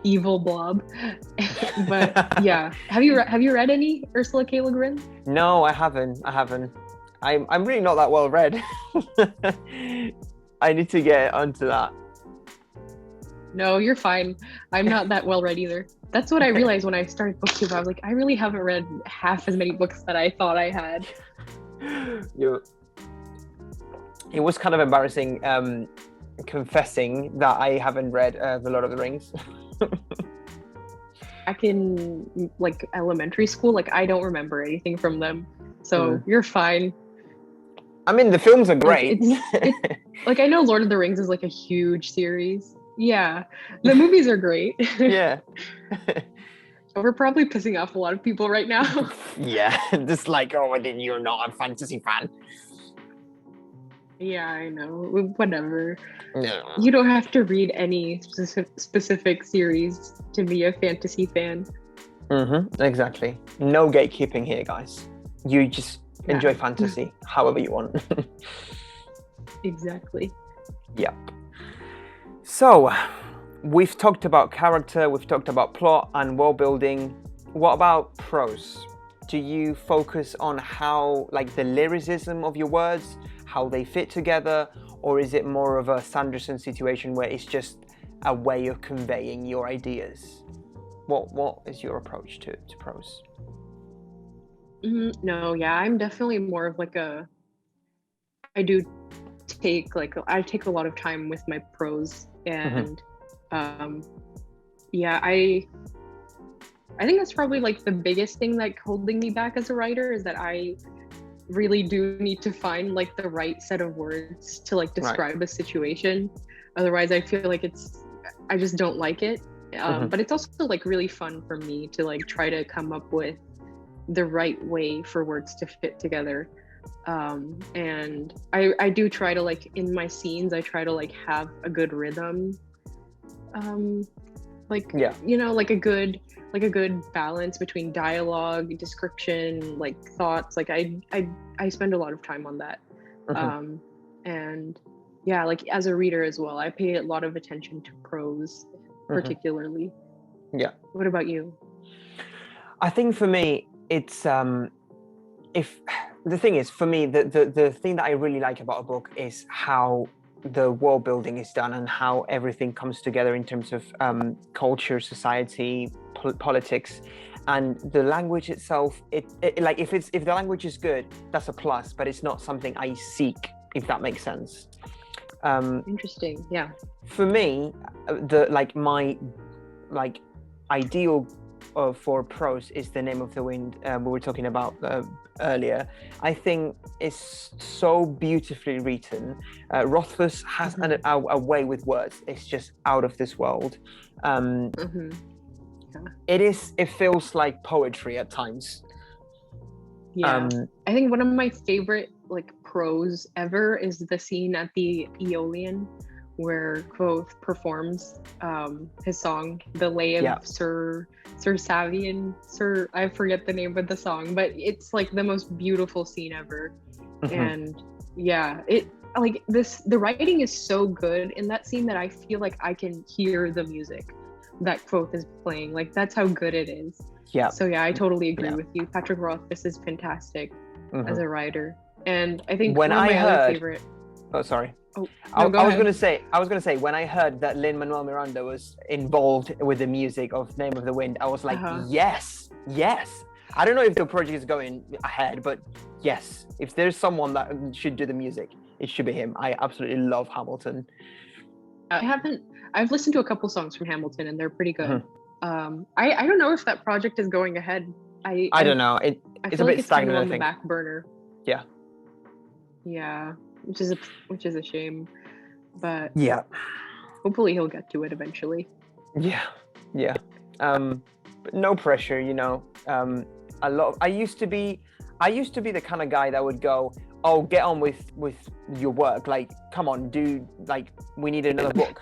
B: Evil blob. But yeah, have you read any Ursula K. Le Guin?
C: No, I haven't. I'm really not that well read. I need to get onto that.
B: No, you're fine. I'm not that well read either. That's what I realized when I started booktube. I was like, I really haven't read half as many books that I thought I had.
C: It was kind of embarrassing confessing that I haven't read The Lord of the Rings.
B: Back in like elementary school, like I don't remember anything from them, so you're fine.
C: I mean, the films are great.
B: Like I know Lord of the Rings is like a huge series. Yeah, the movies are great.
C: Yeah.
B: We're probably pissing off a lot of people right now.
C: Yeah, just like, you're not a fantasy fan.
B: Yeah, I know. Whatever.
C: No.
B: You don't have to read any specific series to be a fantasy fan.
C: Exactly. No gatekeeping here, guys. You just enjoy fantasy however you want.
B: Exactly.
C: Yep. So, we've talked about character, we've talked about plot and world building. What about prose? Do you focus on how, like, the lyricism of your words, how they fit together, or is it more of a Sanderson situation where it's just a way of conveying your ideas? What is your approach to prose?
B: No, yeah, I'm definitely more of like I take a lot of time with my prose, and yeah, I think that's probably like the biggest thing like holding me back as a writer, is that I really do need to find like the right set of words to like describe a situation. Otherwise, I feel like I just don't like it. But it's also like really fun for me to like try to come up with the right way for words to fit together. And I do try to like in my scenes, I try to like have a good rhythm. Like a good balance between dialogue, description, like thoughts. Like I spend a lot of time on that. And yeah, like as a reader as well, I pay a lot of attention to prose particularly. What about you?
C: I think for me it's if the thing is, for me, the thing that I really like about a book is how the world building is done and how everything comes together in terms of culture, society, politics, and the language itself. It like if the language is good, that's a plus, but it's not something I seek, if that makes sense.
B: Interesting. Yeah.
C: For me, my ideal for prose is The Name of the Wind, we were talking about earlier. I think it's so beautifully written. Rothfuss has a way with words. It's just out of this world. It feels like poetry at times.
B: Yeah. I think one of my favorite like prose ever is the scene at the Aeolian where Quoth performs his song, the Lay of Sir Savian. I forget the name of the song, but it's like the most beautiful scene ever. And yeah, it like the writing is so good in that scene that I feel like I can hear the music that Quoth is playing. Like that's how good it is. Yeah. So yeah, I totally agree with you. Patrick Rothfuss is fantastic as a writer. And I think
C: when
B: one of my other favorite.
C: Oh, sorry.
B: Oh,
C: I was going to say, when I heard that Lin-Manuel Miranda was involved with the music of Name of the Wind, I was like, yes. I don't know if the project is going ahead, but yes, if there's someone that should do the music, it should be him. I absolutely love Hamilton.
B: I've listened to a couple songs from Hamilton and they're pretty good. I don't know if that project is going ahead. I
C: don't know. It's a bit stagnant,
B: on the back burner. Yeah, which is a shame, but hopefully he'll get to it eventually.
C: But no pressure, you know. I used to be the kind of guy that would go, oh, get on with your work, like come on, do, like we need another book.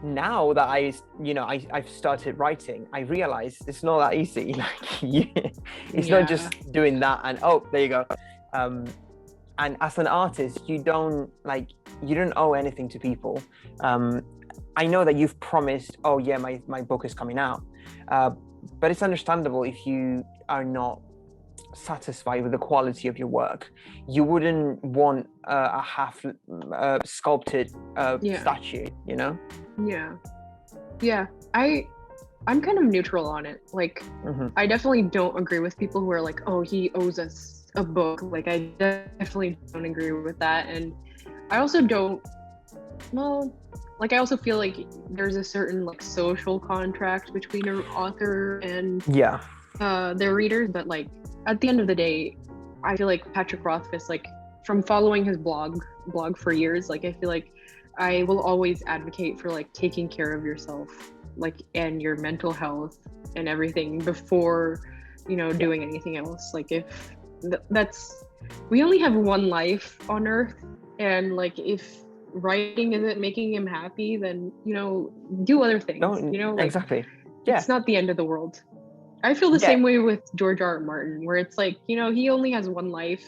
C: Now that I've started writing, I realize it's not that easy. Like it's not just doing that and oh, there you go. And as an artist, you don't owe anything to people. I know that you've promised, oh yeah, my book is coming out, but it's understandable if you are not satisfied with the quality of your work. You wouldn't want a half sculpted statue, you know?
B: Yeah. I'm kind of neutral on it. Like, I definitely don't agree with people who are like, oh, he owes us a book. Like, I definitely don't agree with that. And I also I also feel like there's a certain like social contract between an author and their readers. But like, at the end of the day, I feel like Patrick Rothfuss, like from following his blog for years, like I feel like I will always advocate for like taking care of yourself, like, and your mental health and everything before, doing anything else. Like if we only have one life on earth, and like if writing isn't making him happy, then, do other things,
C: exactly.
B: It's not the end of the world. I feel the same way with George R. R. Martin, where it's like, he only has one life,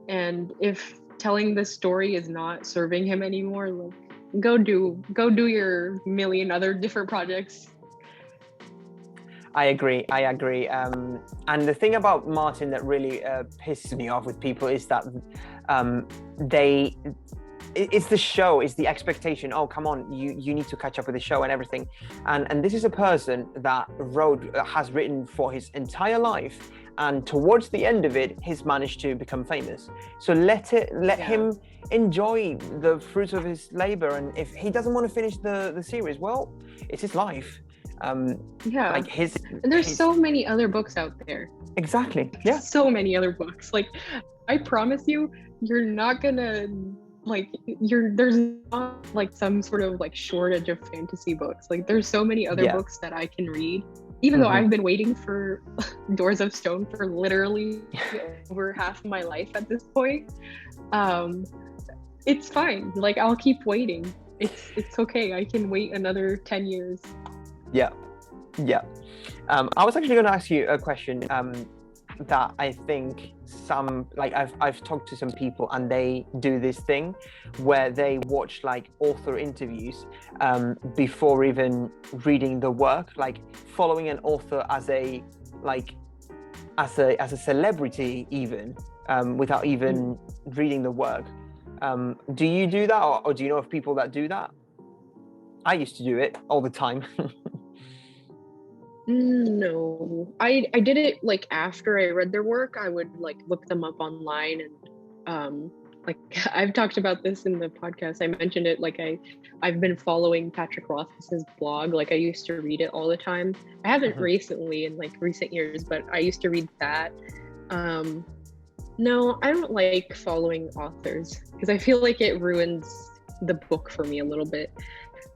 B: and if telling this story is not serving him anymore, like go do your million other different projects.
C: I agree. And the thing about Martin that really pisses me off with people is that it's the show, it's the expectation. Oh, come on, you need to catch up with the show and everything. And this is a person that has written for his entire life, and towards the end of it, he's managed to become famous. So let him enjoy the fruits of his labor. And if he doesn't want to finish the series, well, it's his life.
B: Yeah.
C: Like his.
B: And there's so many other books out there.
C: Exactly. Yeah.
B: So many other books. Like, I promise you, you're not gonna like there's not like some sort of like shortage of fantasy books. Like, there's so many other books that I can read, even though I've been waiting for Doors of Stone for literally over half of my life at this point. It's fine. Like, I'll keep waiting. It's okay. I can wait another 10 years.
C: Yeah. I was actually going to ask you a question that I think I've talked to some people, and they do this thing where they watch like author interviews before even reading the work, like following an author as a celebrity even, without even reading the work. Do you do that, or do you know of people that do that? I used to do it all the time.
B: No, I did it like after I read their work. I would like look them up online, and like I've talked about this in the podcast. I mentioned it, like I've been following Patrick Rothfuss's blog. Like, I used to read it all the time. I haven't recently in like recent years, but I used to read that. No, I don't like following authors because I feel like it ruins the book for me a little bit.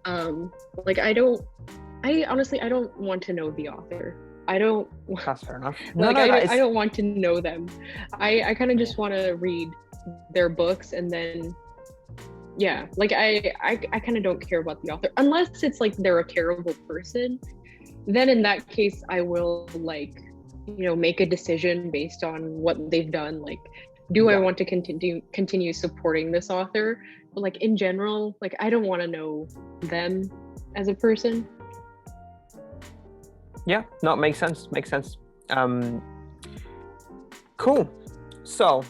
B: Like, I honestly don't want to know the author.
C: That's fair enough.
B: Like, I don't want to know them. I kind of just want to read their books, and then like I kind of don't care about the author unless it's like they're a terrible person. Then in that case, I will like, make a decision based on what they've done. Like, do I want to continue supporting this author? But like, in general, like, I don't want to know them as a person.
C: Yeah, no, it makes sense. Cool. So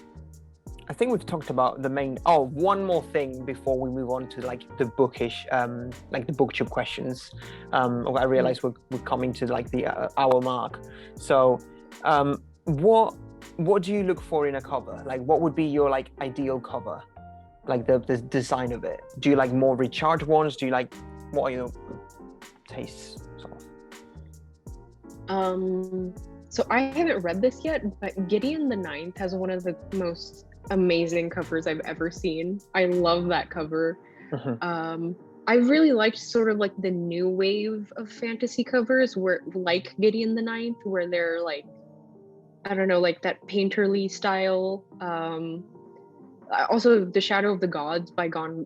C: I think we've talked about the main. Oh, one more thing before we move on to like the bookish, like the booktube questions. I realize we're coming to like the hour mark. So, what do you look for in a cover? Like, what would be your like ideal cover? Like the design of it. Do you like more recharged ones? Do you like, what are your tastes? Sort of?
B: So I haven't read this yet, but Gideon the Ninth has one of the most amazing covers I've ever seen. I love that cover. I really liked sort of like the new wave of fantasy covers where, like Gideon the Ninth, where they're like, I don't know, like that painterly style. Also The Shadow of the Gods by John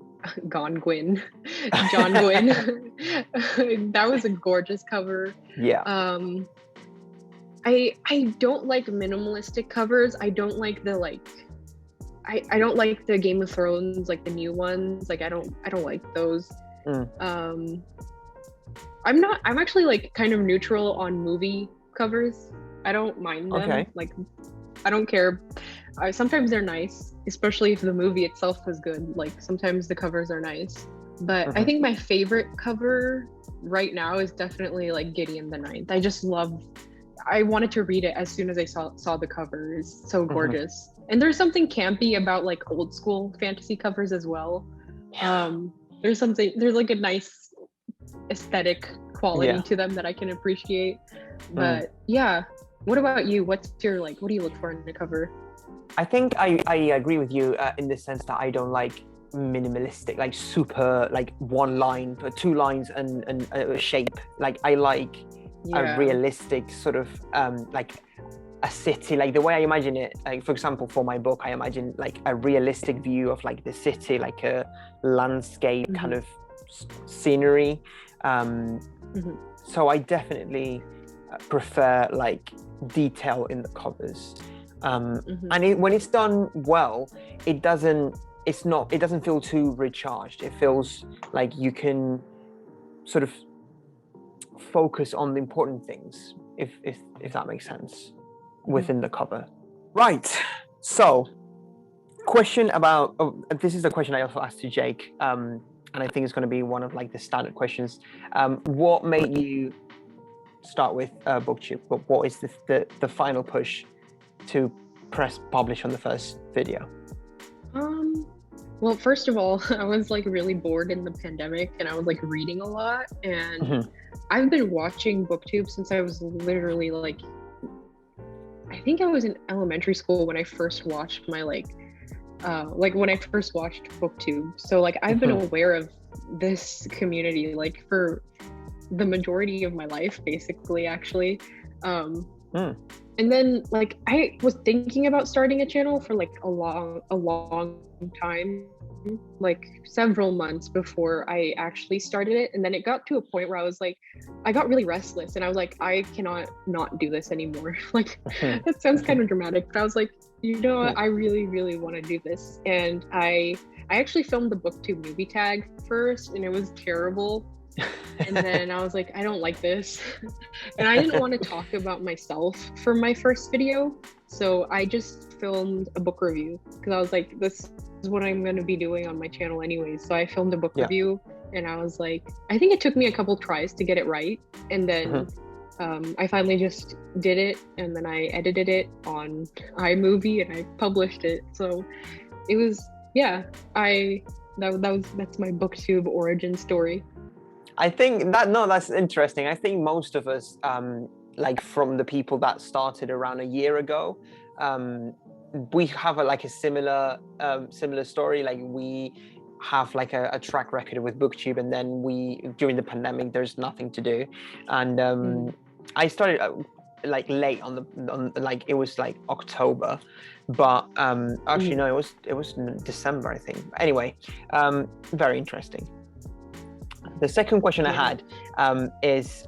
B: Gwynne. That was a gorgeous cover.
C: Yeah.
B: I don't like minimalistic covers. I don't like the like I don't like the Game of Thrones, like the new ones. Like I don't like those. I'm actually like kind of neutral on movie covers. I don't mind them.
C: Okay.
B: Like, I don't care. Sometimes they're nice, especially if the movie itself was good. Like, sometimes the covers are nice. But I think my favorite cover right now is definitely like Gideon the Ninth. I wanted to read it as soon as I saw the cover. It's so gorgeous. And there's something campy about like old school fantasy covers as well. There's like a nice aesthetic quality to them that I can appreciate. But yeah, what about you? What do you look for in a cover?
C: I think I agree with you in the sense that I don't like minimalistic, like super, like one line, 2 lines and a shape. Like I like a realistic sort of like a city, like the way I imagine it. Like, for example, for my book, I imagine like a realistic view of like the city, like a landscape kind of scenery. So I definitely prefer like detail in the covers. And when it's done well, it doesn't feel too recharged. It feels like you can sort of focus on the important things, if that makes sense, within the cover. Right. So, question about this is the question I also asked to Jake, and I think it's going to be one of like the standard questions. What made you start with BookTube? What is the final push to press publish on the first video?
B: Well, first of all, I was like really bored in the pandemic and I was like reading a lot, and I've been watching booktube since I was literally like, I think I was in elementary school when I first watched my like when I first watched booktube. So like I've been aware of this community like for the majority of my life, basically, actually. And then like I was thinking about starting a channel for like a long time, like several months before I actually started it. And then it got to a point where I was like, I got really restless and I was like, I cannot not do this anymore. Like that sounds kind of dramatic, but I was like, you know what, I really, really want to do this. And I actually filmed the booktube movie tag first and it was terrible. And then I was like, I don't like this. And I didn't want to talk about myself for my first video. So I just filmed a book review because I was like, this is what I'm going to be doing on my channel anyways. So I filmed a book review and I was like, I think it took me a couple tries to get it right. And then I finally just did it and then I edited it on iMovie and I published it. So it was, that's my booktube origin story.
C: I think that's interesting. I think most of us, like from the people that started around a year ago, we have a similar story. Like we have like a track record with booktube, and then during the pandemic, there's nothing to do, and I started like late on like it was like October, but actually no, it was December, I think. Anyway, very interesting. The second question I had is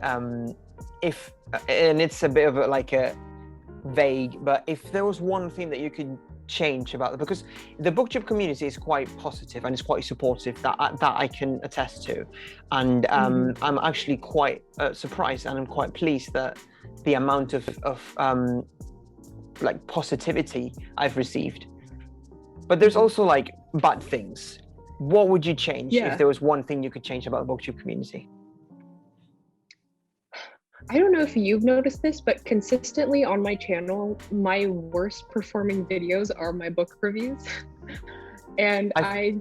C: if, and it's a bit of a vague, but if there was one thing that you could change about it, because the booktube community is quite positive and it's quite supportive, that I can attest to, and I'm actually quite surprised and I'm quite pleased that the amount of like positivity I've received. But there's also like bad things. What would you change if there was one thing you could change about the booktube community?
B: I don't know if you've noticed this, but consistently on my channel, my worst performing videos are my book reviews. And I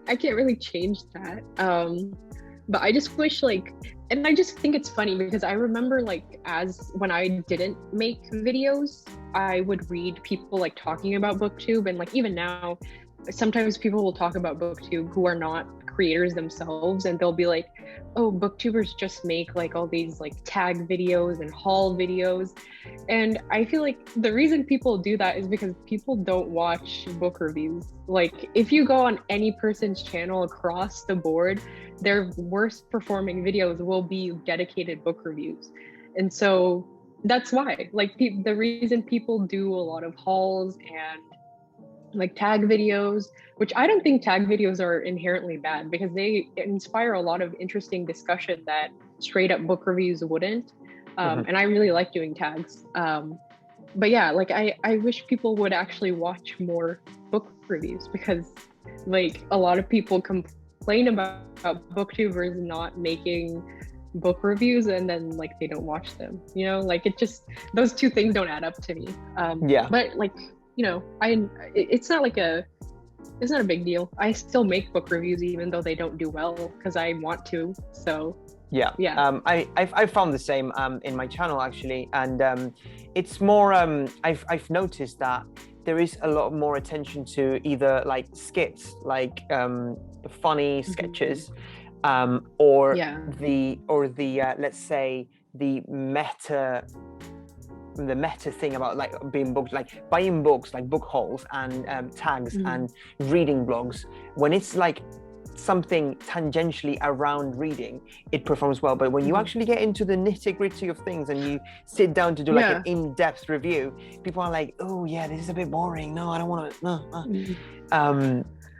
B: can't really change that. But I just wish and I just think it's funny because I remember when I didn't make videos, I would read people talking about booktube, and even now, sometimes people will talk about booktube who are not creators themselves, and they'll be like, oh, booktubers just make all these tag videos and haul videos. And I feel like the reason people do that is because people don't watch book reviews. If you go on any person's channel across the board, their worst performing videos will be dedicated book reviews. And so that's why the reason people do a lot of hauls and tag videos, which I don't think tag videos are inherently bad because they inspire a lot of interesting discussion that straight up book reviews wouldn't. And I really like doing tags. But yeah, I wish people would actually watch more book reviews, because a lot of people complain about booktubers not making book reviews and then they don't watch them, it just, those two things don't add up to me. But it's not it's not a big deal. I still make book reviews even though they don't do well because I want to. So I found the same in my channel actually, and it's more I've noticed that there is a lot more attention to either skits, funny sketches, or the let's say the meta thing about being booked, buying books, book hauls and tags and reading blogs. When it's something tangentially around reading, it performs well. But when you actually get into the nitty-gritty of things and you sit down to do an in-depth review, people are like, oh yeah, this is a bit boring. No, I don't want to.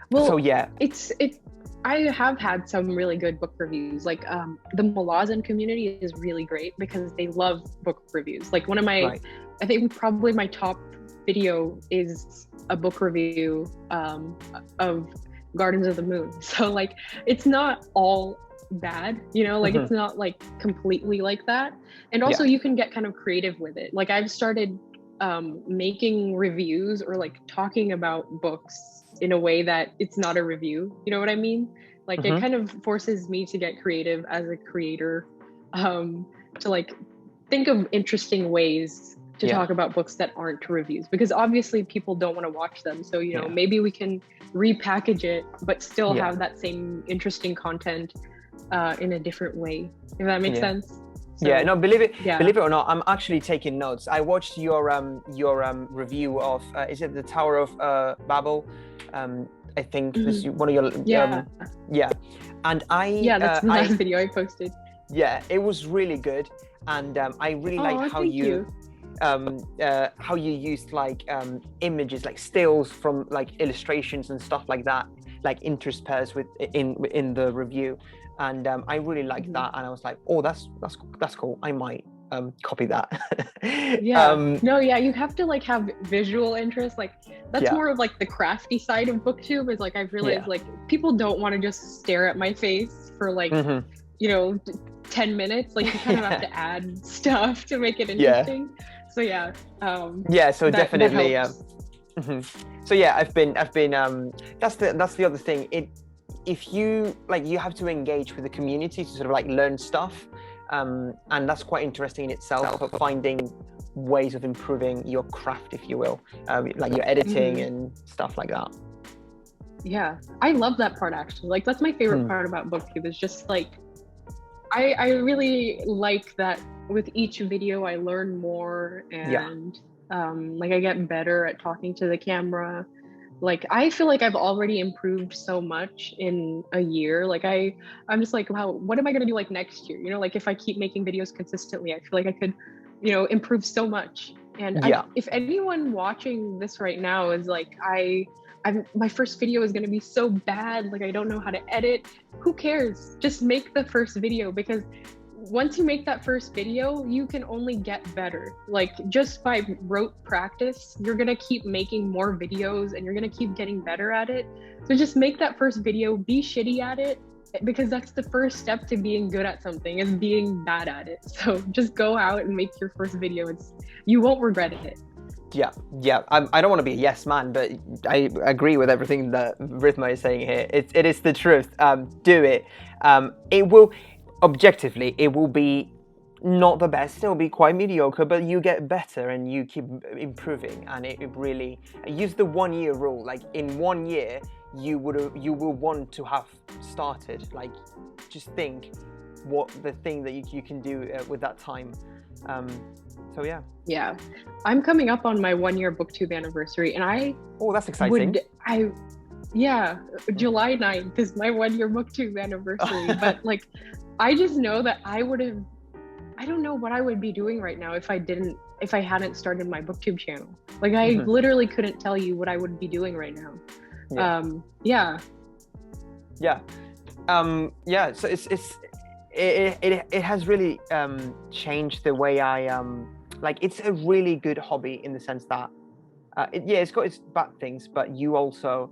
B: Well,
C: so yeah,
B: I have had some really good book reviews. The Malazan community is really great because they love book reviews. One of my, I think probably my top video is a book review of Gardens of the Moon. So it's not all bad, it's not completely like that. And also you can get kind of creative with it. I've started making reviews or talking about books in a way that it's not a review, you know what I mean? It kind of forces me to get creative as a creator, to like think of interesting ways to talk about books that aren't reviews, because obviously people don't want to watch them. So, you know, maybe we can repackage it, but still have that same interesting content in a different way, if that makes sense. So,
C: no, believe it or not, I'm actually taking notes. I watched your review of is it the Tower of Babel? I think this is one of your and
B: that's the last video I posted.
C: It was really good, and I really liked how you used like images, like stills from like illustrations and stuff like that, like interspersed in the review. And I really liked that, and I was like, oh, that's cool. I might copy that.
B: You have to like have visual interest. Like that's more of like the crafty side of booktube. Is like I've realized like people don't want to just stare at my face for like you know 10 minutes. Like you kind of have to add stuff to make it interesting. So
C: so definitely so I've been that's the other thing. If you like, you have to engage with the community to sort of like learn stuff, and that's quite interesting in itself, of finding ways of improving your craft, if you will, like your editing and stuff like that.
B: I love that part, actually. Like that's my favorite part about booktube, is just like I really like that with each video I learn more, and like I get better at talking to the camera. Like I feel like I've already improved so much in a year. Like I'm just like, wow, what am I gonna do like next year? You know, like if I keep making videos consistently, I feel like I could, you know, improve so much. And if anyone watching this right now is like, my first video is gonna be so bad, like I don't know how to edit. Who cares? Just make the first video, because once you make that first video, you can only get better. Like just by rote practice, you're gonna keep making more videos and you're gonna keep getting better at it. So just make that first video, be shitty at it, because that's the first step to being good at something, is being bad at it. So just go out and make your first video. You won't regret it. I don't want to be a yes man, but I agree with everything that Riddhima is saying here. It is the truth. Do it. It will, objectively, it will be not the best. It'll be quite mediocre, but you get better and you keep improving. And it really, use the 1 year rule. Like in 1 year, you will want to have started. Like just think what the thing that you can do with that time. I'm coming up on my 1 year booktube anniversary, and
C: that's exciting.
B: July 9th is my 1 year booktube anniversary. But like I just know that I don't know what I would be doing right now if I hadn't started my booktube channel. Like I literally couldn't tell you what I would be doing right now. So it has really changed the way I like. It's a really good hobby in the sense that it's got its bad things, but you also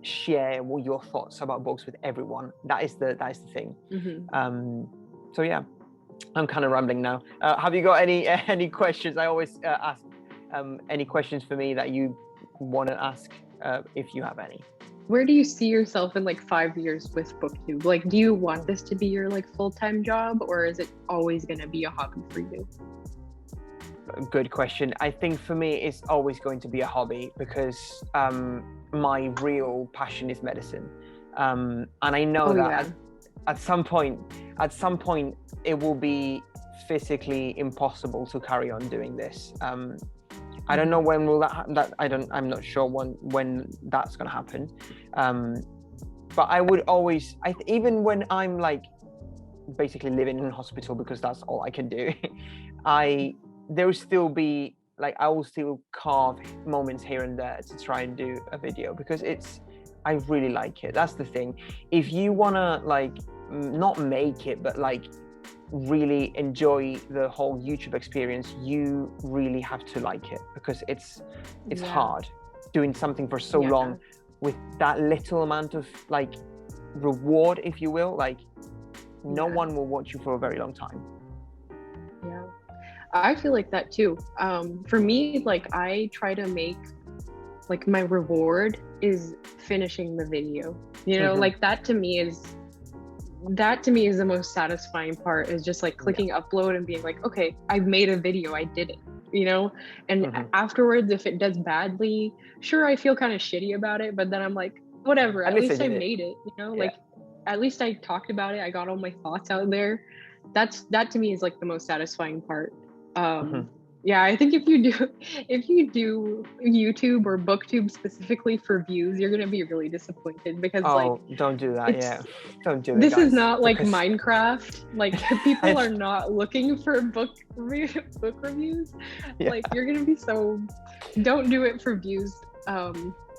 B: share your thoughts about books with everyone. That is the thing. I'm kind of rambling now. Have you got any questions? I always ask any questions for me that you want to ask, if you have any. Where do you see yourself in like 5 years with booktube? Like, do you want this to be your like full-time job, or is it always going to be a hobby for you?
C: Good question. I think for me, it's always going to be a hobby, because my real passion is medicine. And I know at some point, it will be physically impossible to carry on doing this. I don't know when will I'm not sure when that's going to happen. But I would always, even when I'm like basically living in a hospital, because that's all I can do, there will still be like, I will still carve moments here and there to try and do a video, because I really like it. That's the thing. If you want to like not make it, but like really enjoy the whole YouTube experience, you really have to like it, because it's hard doing something for so long with that little amount of like reward, if you will. Like no one will watch you for a very long time.
B: I feel like that too. For me, like I try to make like my reward is finishing the video, you know, like that to me is that to me is the most satisfying part, is just like clicking upload and being like, okay, I've made a video, I did it, you know? And afterwards, if it does badly, sure, I feel kind of shitty about it, but then I'm like, whatever, at least I made it, you know? Like, at least I talked about it, I got all my thoughts out there. That to me is like the most satisfying part. Yeah, I think if you do YouTube or booktube specifically for views, you're gonna be really disappointed, because
C: don't do that. Don't do it.
B: This
C: guys,
B: is not like Minecraft. Like, people are not looking for book reviews. Like, you're gonna be don't do it for views.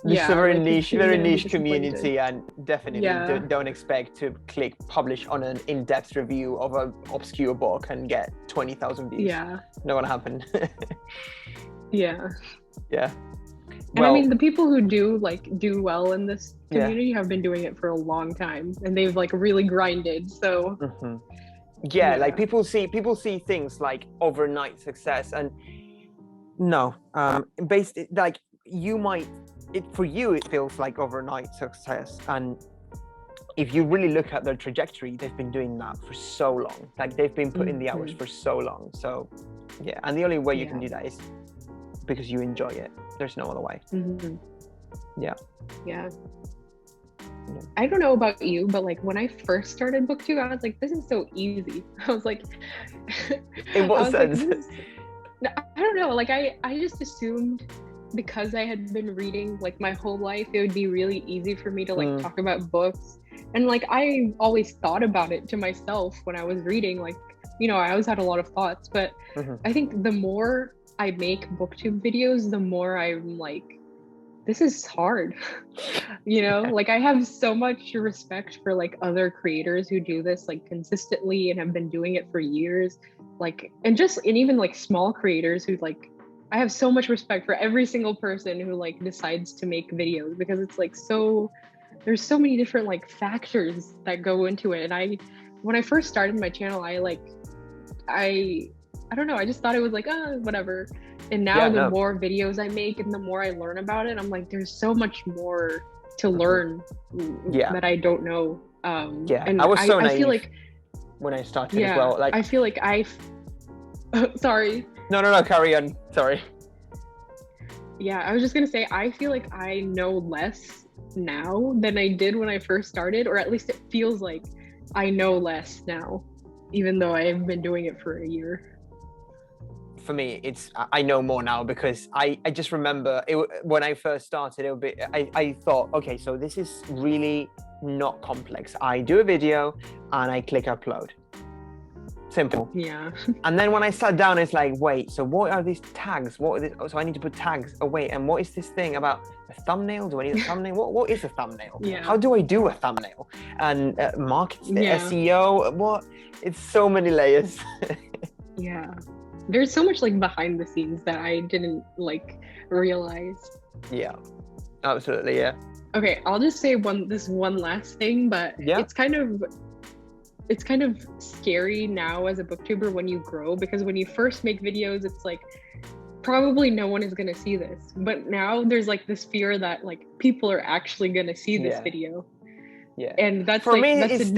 C: This is a very niche community, and definitely don't expect to click publish on an in-depth review of an obscure book and get 20,000 views.
B: Yeah,
C: not gonna happen.
B: Yeah.
C: Well,
B: and I mean, the people who do well in this community have been doing it for a long time, and they've like really grinded. So
C: like people see things like overnight success, and like you might. For you, it feels like overnight success, and if you really look at their trajectory, they've been doing that for so long. Like, they've been putting the hours for so long. So, and the only way you can do that is because you enjoy it. There's no other way. Yeah.
B: I don't know about you, but like when I first started BookTube, I was like, this is so easy. I was like,
C: in what sense?
B: I don't know. Like, I just assumed, because I had been reading like my whole life, it would be really easy for me to like talk about books. And like, I always thought about it to myself when I was reading, like, you know, I always had a lot of thoughts, but I think the more I make BookTube videos, the more I'm like, this is hard. You know, like, I have so much respect for like other creators who do this like consistently and have been doing it for years. Like, and even like small creators who like, I have so much respect for every single person who like decides to make videos, because it's like there's so many different like factors that go into it. And when I first started my channel, I don't know, I just thought it was like, whatever. And now the more videos I make and the more I learn about it, I'm like, there's so much more to learn that I don't know. And
C: I was so naive.
B: I feel like
C: when I started as well. Like,
B: I feel like sorry.
C: No, carry on. Sorry.
B: Yeah, I was just gonna say, I feel like I know less now than I did when I first started, or at least it feels like I know less now, even though I've been doing it for a year.
C: For me, I know more now, because I just remember when I first started, I thought, okay, so this is really not complex. I do a video and I click upload. Simple.
B: Yeah.
C: And then when I sat down, it's like, wait, so what are these tags? What are this? Oh, so I need to put tags. Oh, wait, and what is this thing about a thumbnail? Do I need a thumbnail? What is a thumbnail? How do I do a thumbnail? And marketing, SEO, what? It's so many layers.
B: There's so much like behind the scenes that I didn't like realize.
C: Yeah, absolutely. Yeah.
B: Okay, I'll just say this one last thing, but it's kind of scary now as a booktuber when you grow, because when you first make videos, it's like, probably no one is going to see this. But now there's like this fear that like people are actually going to see this video. Yeah. And that's
C: for me, it's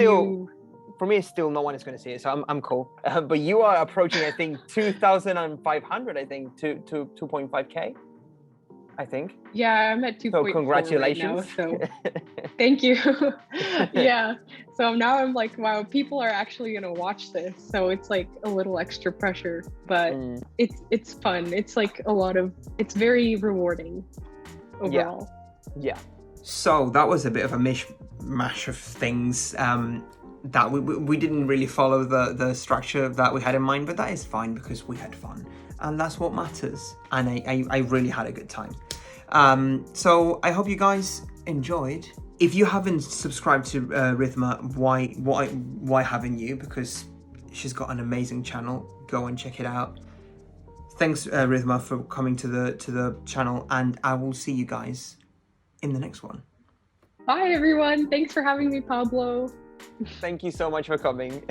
C: still no one is going to see it. So I'm cool. But you are approaching, I think, 2,500, I think, to 2.5K. I think.
B: Yeah, I'm at 2.4
C: So congratulations.
B: Right now, so thank you. So now I'm like, wow, people are actually gonna watch this. So it's like a little extra pressure, but it's fun. It's like it's very rewarding overall.
C: Yeah.
A: So that was a bit of a mishmash of things that we didn't really follow the structure that we had in mind, but that is fine because we had fun. And that's what matters. And I really had a good time. So I hope you guys enjoyed. If you haven't subscribed to Riddhima, why haven't you? Because she's got an amazing channel. Go and check it out. Thanks, Riddhima, for coming to the channel, and I will see you guys in the next one.
B: Bye, everyone. Thanks for having me, Pablo.
C: Thank you so much for coming.